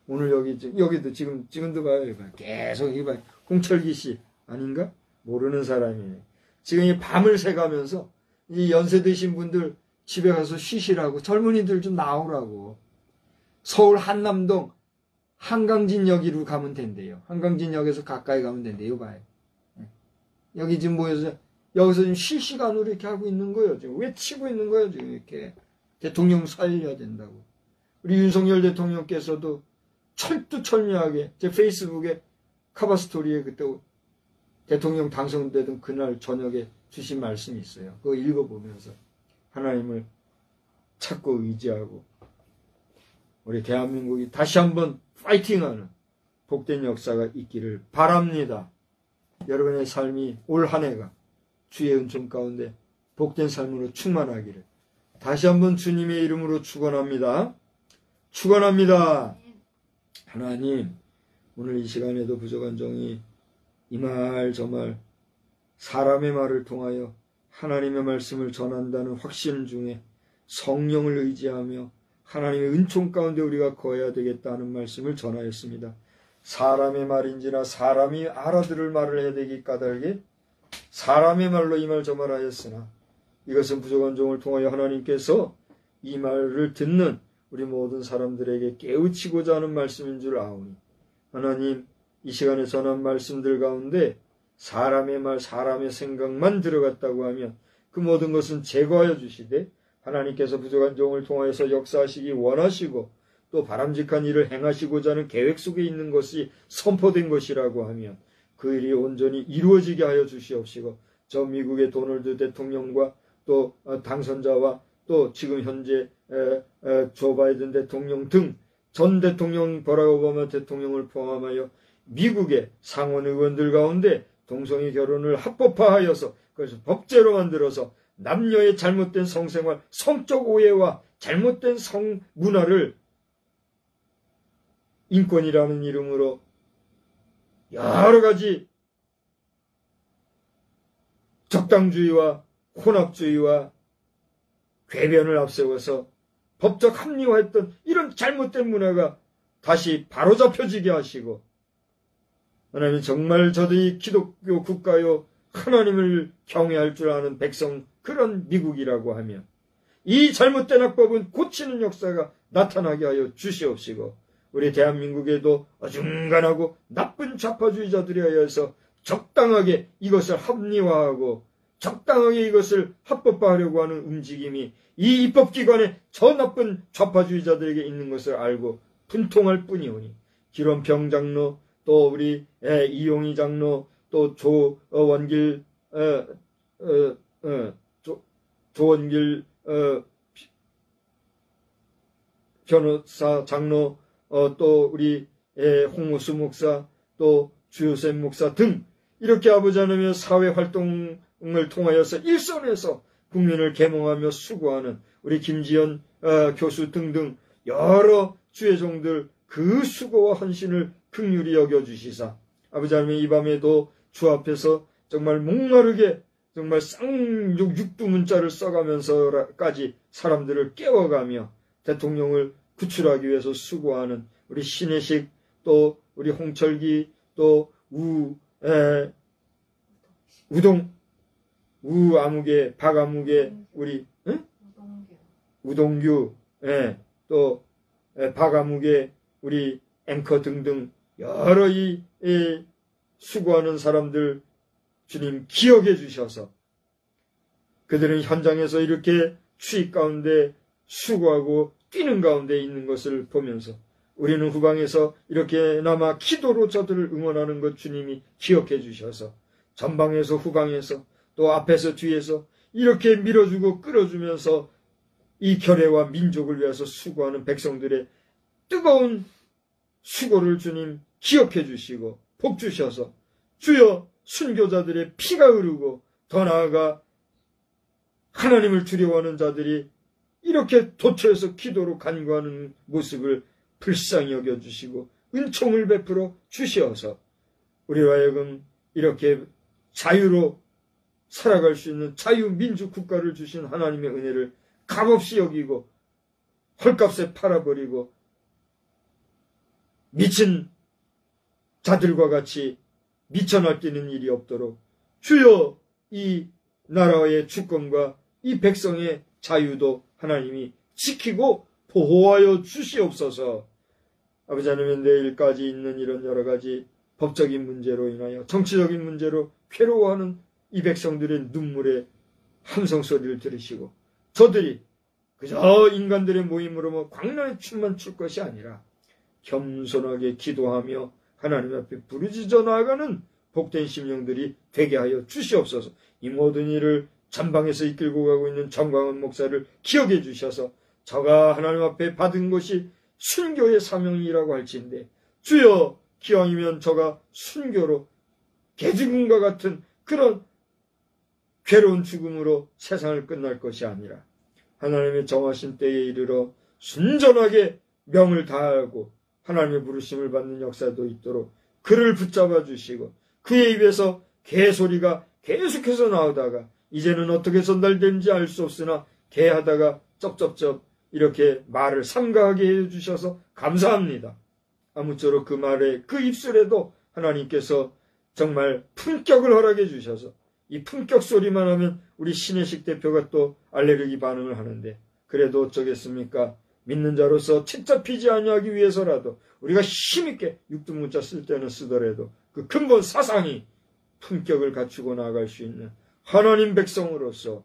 [SPEAKER 1] 오늘 여기도 지금도 봐요. 계속 이 봐요. 홍철기 씨 아닌가? 모르는 사람이네. 지금 이 밤을 새가면서 이 연세 드신 분들 집에 가서 쉬시라고, 젊은이들 좀 나오라고. 서울 한남동 한강진역으로 가면 된대요. 한강진역에서 가까이 가면 된대요. 봐요. 여기 지금 모여서 여기서 지금 실시간으로 이렇게 하고 있는 거예요. 지금 외치고 있는 거예요. 지금 이렇게 대통령 살려야 된다고. 우리 윤석열 대통령께서도 철두철미하게 제 페이스북에 카바 스토리에 그때 대통령 당선되던 그날 저녁에 주신 말씀이 있어요. 그거 읽어보면서 하나님을 찾고 의지하고 우리 대한민국이 다시 한번 파이팅하는 복된 역사가 있기를 바랍니다. 여러분의 삶이 올 한 해가 주의 은총 가운데 복된 삶으로 충만하기를 다시 한번 주님의 이름으로 축원합니다. 축원합니다. 하나님, 오늘 이 시간에도 부족한 종이 이 말 저 말 사람의 말을 통하여 하나님의 말씀을 전한다는 확신 중에 성령을 의지하며 하나님의 은총 가운데 우리가 거해야 되겠다는 말씀을 전하였습니다. 사람의 말인지나 사람이 알아들을 말을 해야 되기 까닭에 사람의 말로 이 말 저 말 하였으나 이것은 부족한 종을 통하여 하나님께서 이 말을 듣는 우리 모든 사람들에게 깨우치고자 하는 말씀인 줄 아오니 하나님, 이 시간에 전한 말씀들 가운데 사람의 말, 사람의 생각만 들어갔다고 하면 그 모든 것은 제거하여 주시되 하나님께서 부족한 종을 통하여서 역사하시기 원하시고 또 바람직한 일을 행하시고자 하는 계획 속에 있는 것이 선포된 것이라고 하면 그 일이 온전히 이루어지게 하여 주시옵시고 저 미국의 도널드 대통령과 또 당선자와 또 지금 현재 조 바이든 대통령 등 전 대통령 버락 오바마 대통령을 포함하여 미국의 상원 의원들 가운데 동성애 결혼을 합법화하여서 그것을 법제로 만들어서 남녀의 잘못된 성생활, 성적 오해와 잘못된 성문화를 인권이라는 이름으로 여러 가지 적당주의와 혼합주의와 궤변을 앞세워서 법적 합리화했던 이런 잘못된 문화가 다시 바로잡혀지게 하시고 하나님 정말 저들이 기독교 국가요 하나님을 경외할 줄 아는 백성 그런 미국이라고 하면 이 잘못된 악법은 고치는 역사가 나타나게 하여 주시옵시고 우리 대한민국에도 어중간하고 나쁜 좌파주의자들에 의해서 적당하게 이것을 합리화하고 적당하게 이것을 합법화하려고 하는 움직임이 이 입법기관에 저 나쁜 좌파주의자들에게 있는 것을 알고 분통할 뿐이오니 기론평 장로 또 우리 이용희 장로 또 조원길 조원길 변호사 장로 또 우리 홍무수 목사 또 주요셉 목사 등 이렇게 아버지 하나님의 사회활동을 통하여서 일선에서 국민을 계몽하며 수고하는 우리 김지연 교수 등등 여러 주의 종들 그 수고와 헌신을 긍휼히 여겨주시사 아버지 하나님 이 밤에도 주 앞에서 정말 목마르게 정말 쌍욕 육두문자를 써가면서까지 사람들을 깨워가며 대통령을 구출하기 위해서 수고하는 우리 신혜식, 또 우리 홍철기, 또 우아무개, 박아무개, 우리 우동규, 또 박아무개, 우리 앵커 등등 여러 수고하는 사람들 주님 기억해 주셔서 그들은 현장에서 이렇게 추위 가운데 수고하고 뛰는 가운데 있는 것을 보면서 우리는 후방에서 이렇게나마 기도로 저들을 응원하는 것 주님이 기억해 주셔서 전방에서 후방에서 또 앞에서 뒤에서 이렇게 밀어주고 끌어주면서 이 결의와 민족을 위해서 수고하는 백성들의 뜨거운 수고를 주님 기억해 주시고 복 주셔서 주여 순교자들의 피가 흐르고 더 나아가 하나님을 두려워하는 자들이 이렇게 도처에서 기도로 간구하는 모습을 불쌍히 여겨주시고 은총을 베풀어 주시어서 우리로 하여금 이렇게 자유로 살아갈 수 있는 자유민주 국가를 주신 하나님의 은혜를 값없이 여기고 헐값에 팔아버리고 미친 자들과 같이 미쳐 날뛰는 일이 없도록 주여 이 나라의 주권과 이 백성의 자유도 하나님이 지키고 보호하여 주시옵소서. 아버지 하나님, 내일까지 있는 이런 여러 가지 법적인 문제로 인하여 정치적인 문제로 괴로워하는 이 백성들의 눈물의 함성소리를 들으시고 저들이 그저 인간들의 모임으로 광란의 춤만 출 것이 아니라 겸손하게 기도하며 하나님 앞에 부르짖어 나아가는 복된 심령들이 되게 하여 주시옵소서. 이 모든 일을 전방에서 이끌고 가고 있는 정광훈 목사를 기억해 주셔서 저가 하나님 앞에 받은 것이 순교의 사명이라고 할지인데 주여 기왕이면 저가 순교로 개죽음과 같은 그런 괴로운 죽음으로 세상을 끝날 것이 아니라 하나님의 정하신 때에 이르러 순전하게 명을 다하고 하나님의 부르심을 받는 역사도 있도록 그를 붙잡아 주시고 그의 입에서 개소리가 계속해서 나오다가 이제는 어떻게 전달되는지 알 수 없으나 개하다가 쩝쩝쩝 이렇게 말을 삼가하게 해주셔서 감사합니다. 아무쪼록 그 말에 그 입술에도 하나님께서 정말 품격을 허락해 주셔서 이 품격 소리만 하면 우리 신혜식 대표가 또 알레르기 반응을 하는데 그래도 어쩌겠습니까? 믿는 자로서 채잡히지 아니하기 위해서라도 우리가 힘있게 육두문자 쓸 때는 쓰더라도 그 근본 사상이 품격을 갖추고 나아갈 수 있는 하나님 백성으로서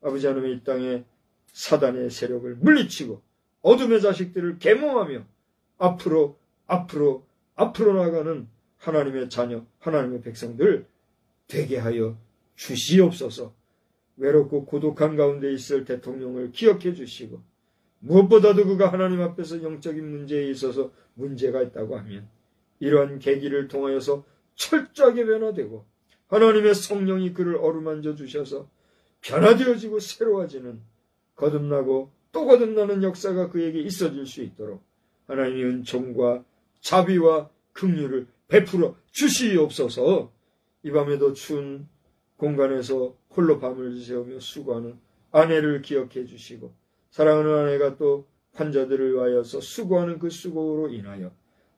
[SPEAKER 1] 아버지 하나님 이 땅에 사단의 세력을 물리치고 어둠의 자식들을 계몽하며 앞으로 나가는 하나님의 자녀, 하나님의 백성들 되게 하여 주시옵소서. 외롭고 고독한 가운데 있을 대통령을 기억해 주시고 무엇보다도 그가 하나님 앞에서 영적인 문제에 있어서 문제가 있다고 하면 이러한 계기를 통하여서 철저하게 변화되고 하나님의 성령이 그를 어루만져 주셔서 변화되어지고 새로워지는 거듭나고 또 거듭나는 역사가 그에게 있어질 수 있도록 하나님의 은총과 자비와 긍휼을 베풀어 주시옵소서. 이 밤에도 추운 공간에서 홀로 밤을 새우며 수고하는 아내를 기억해 주시고 사랑하는 아내가 또 환자들을 위하여서 수고하는 그 수고로 인하여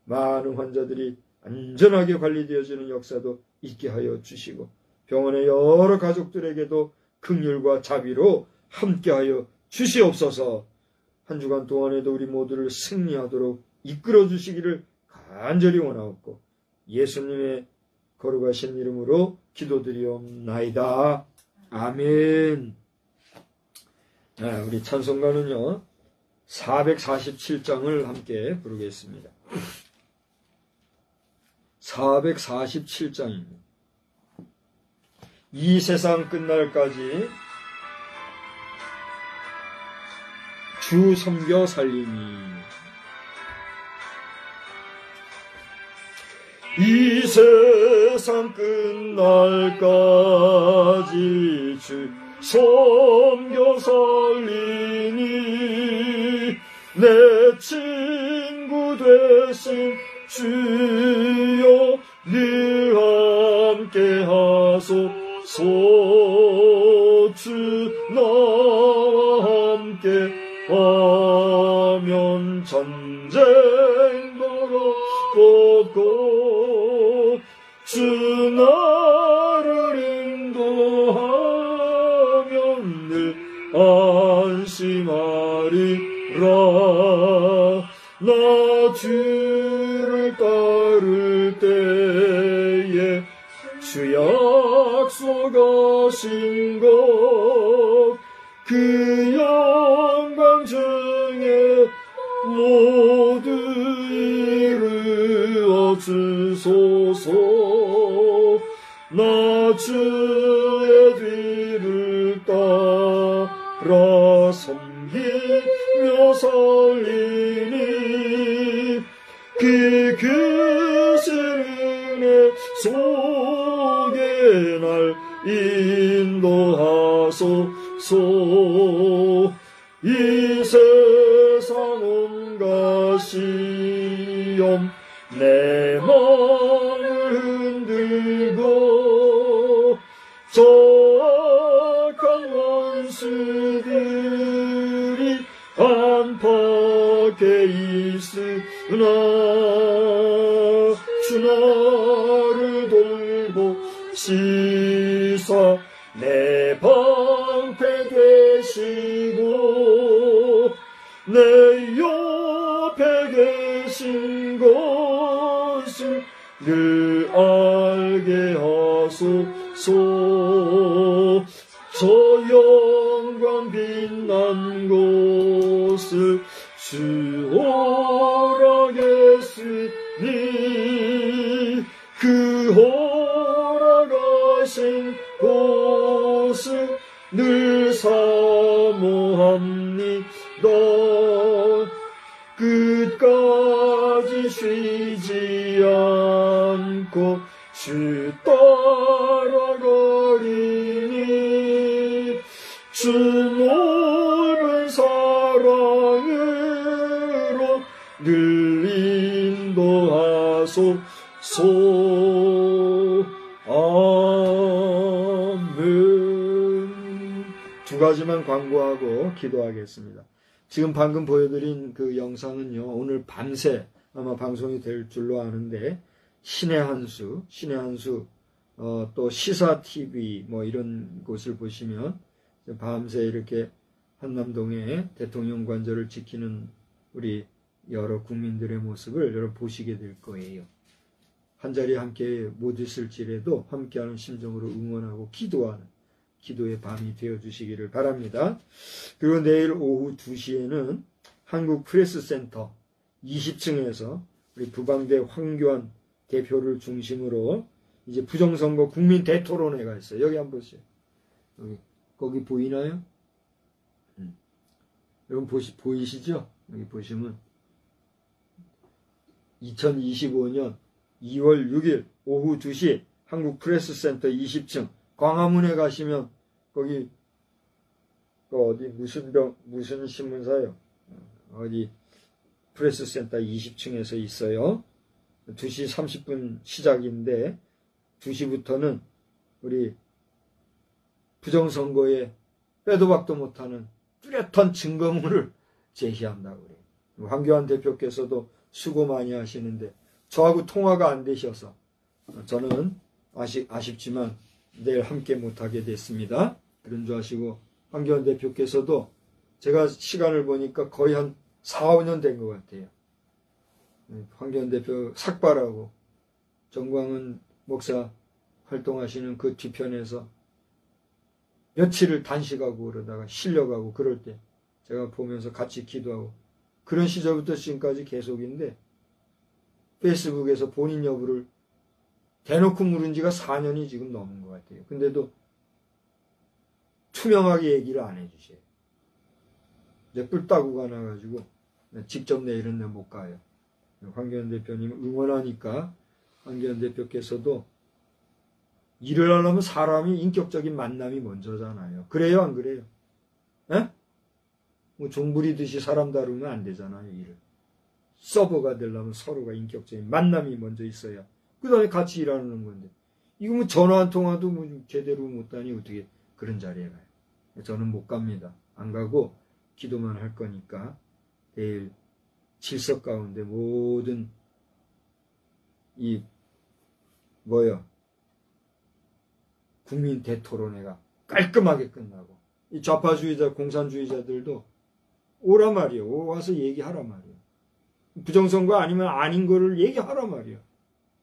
[SPEAKER 1] 많은 환자들이 안전하게 관리되어지는 역사도 있게 하여 주시고 병원의 여러 가족들에게도 긍휼과 자비로 함께하여 주시옵소서. 한 주간 동안에도 우리 모두를 승리하도록 이끌어 주시기를 간절히 원하옵고 예수님의 거룩하신 이름으로 기도드리옵나이다. 아멘. 우리 찬송가는요 447장을 함께 부르겠습니다. 447장입니다. 이 세상 끝날까지 주 섬겨 살림이 이 세상 끝날까지 주 섬겨 살리니 내 친구 되신 주여 늘 함께 하소서. 주 나와 함께 하면 전쟁도 때에 주 약속하신 것 그 영광 중에 모두 이루어 주소서. 나 주의 뒤를 따라 섬기며 살리니 그 크신 은혜 속에 날 인도하소서. 이 세상 온갖 시험 내 마음을 흔들고 저악한 원수들이 안팎에 있으나 주 나를 돌보시사 내 방패 되시고 내 옆에 계신 것을 늘 알게 하소서. 저 영광 빛난 곳을 주 허락했으니 그 허락하신 곳을 늘 사모합니다. 끝까지 쉬지 않고 주 따라가리니 주 넓은 사랑으로 늘 인도하소서. 아멘. 두 가지만 광고하고 기도하겠습니다. 지금 방금 보여드린 그 영상은요, 오늘 밤새 아마 방송이 될 줄로 아는데, 신의 한수, 또 시사TV 뭐 이런 곳을 보시면 밤새 이렇게 한남동의 대통령 관저를 지키는 우리 여러 국민들의 모습을 여러분 보시게 될 거예요. 한자리에 함께 못 있을지라도 함께하는 심정으로 응원하고 기도하는 기도의 밤이 되어주시기를 바랍니다. 그리고 내일 오후 2시에는 한국프레스센터 20층에서 우리 부방대 황교안 대표를 중심으로 이제 부정선거 국민 대토론회가 있어요. 여기 한번 보세요. 거기 보이나요? 여러분 보이시죠? 여기 보시면 2025년 2월 6일 오후 2시 한국프레스센터 20층 광화문에 가시면 거기 어디 무슨 신문사요? 어디 프레스센터 20층에서 있어요. 2시 30분 시작인데 2시부터는 우리 부정선거에 빼도 박도 못하는 뚜렷한 증거물을 제시한다고 그래요. 황교안 대표께서도 수고 많이 하시는데 저하고 통화가 안 되셔서 저는 아쉽지만 내일 함께 못하게 됐습니다. 그런 줄 아시고 황교안 대표께서도 제가 시간을 보니까 거의 한 4, 5년 된 것 같아요. 황교안 대표 삭발하고 정광훈 목사 활동하시는 그 뒤편에서 며칠을 단식하고 그러다가 실려가고 그럴 때 제가 보면서 같이 기도하고 그런 시절부터 지금까지 계속인데 페이스북에서 본인 여부를 대놓고 물은 지가 4년이 지금 넘은 것 같아요. 근데도 투명하게 얘기를 안 해주셔요. 이제 뿔따구가 나가지고 직접 내일은 못 가요. 황교안 대표님 응원하니까 황교안 대표께서도 일을 하려면 사람이 인격적인 만남이 먼저잖아요. 그래요, 안 그래요? 에? 뭐 종부리듯이 사람 다루면 안 되잖아요, 일을. 서버가 되려면 서로가 인격적인 만남이 먼저 있어야 그 다음에 같이 일하는 건데 이거 뭐 전화 한 통화도 뭐 제대로 못하니 어떻게 그런 자리에 가요. 저는 못 갑니다. 안 가고 기도만 할 거니까 내일 질서 가운데 모든 국민 대토론회가 깔끔하게 끝나고 이 좌파주의자 공산주의자들도 오란 말이에요. 와서 얘기하란 말이에요. 부정선거 아니면 아닌 거를 얘기하란 말이에요.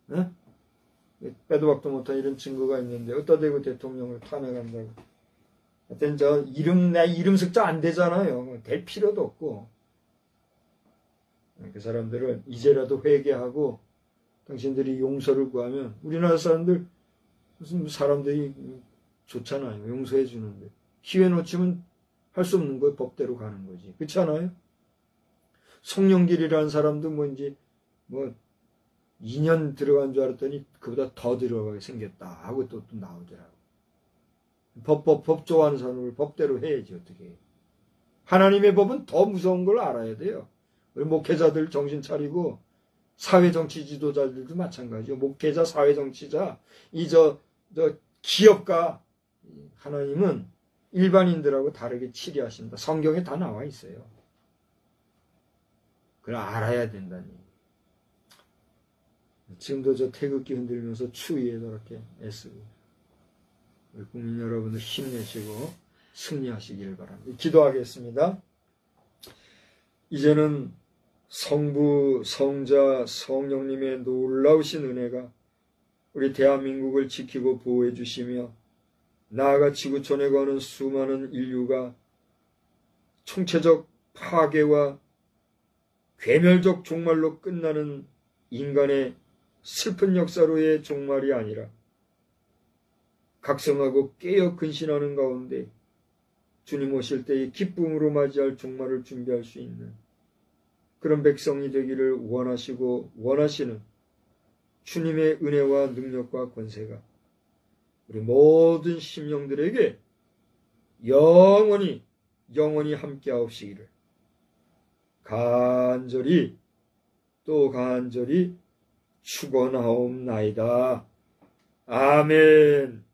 [SPEAKER 1] 네? 빼도 박도 못한 이런 증거가 있는데 어디다 대고 대통령을 탄핵한다고. 하여튼 내 이름 석자 안 되잖아요. 될 필요도 없고. 그 사람들은 이제라도 회개하고 당신들이 용서를 구하면 우리나라 사람들 무슨 사람들이 좋잖아요. 용서해 주는데. 기회 놓치면 할 수 없는 거예요. 법대로 가는 거지. 그렇지 않아요? 송영길이라는 사람도 뭔지 2년 들어간 줄 알았더니 그보다 더 들어가게 생겼다 하고 또 나오더라고. 법 좋아하는 사람을 법대로 해야지 어떻게. 하나님의 법은 더 무서운 걸 알아야 돼요. 우리 목회자들 정신 차리고 사회정치 지도자들도 마찬가지요. 목회자, 사회정치자, 기업가, 하나님은 일반인들하고 다르게 치리하신다. 성경에 다 나와 있어요. 그걸 알아야 된다니. 지금도 태극기 흔들면서 추위에 저렇게 애쓰고. 우리 국민 여러분들 힘내시고 승리하시길 바랍니다. 기도하겠습니다. 이제는 성부, 성자, 성령님의 놀라우신 은혜가 우리 대한민국을 지키고 보호해 주시며 나아가 지구촌에 거는 수많은 인류가 총체적 파괴와 괴멸적 종말로 끝나는 인간의 슬픈 역사로의 종말이 아니라 각성하고 깨어 근신하는 가운데 주님 오실 때의 기쁨으로 맞이할 종말을 준비할 수 있는 그런 백성이 되기를 원하시고 원하시는 주님의 은혜와 능력과 권세가 우리 모든 심령들에게 영원히 함께하옵시기를 간절히 축원하옵나이다. 아멘.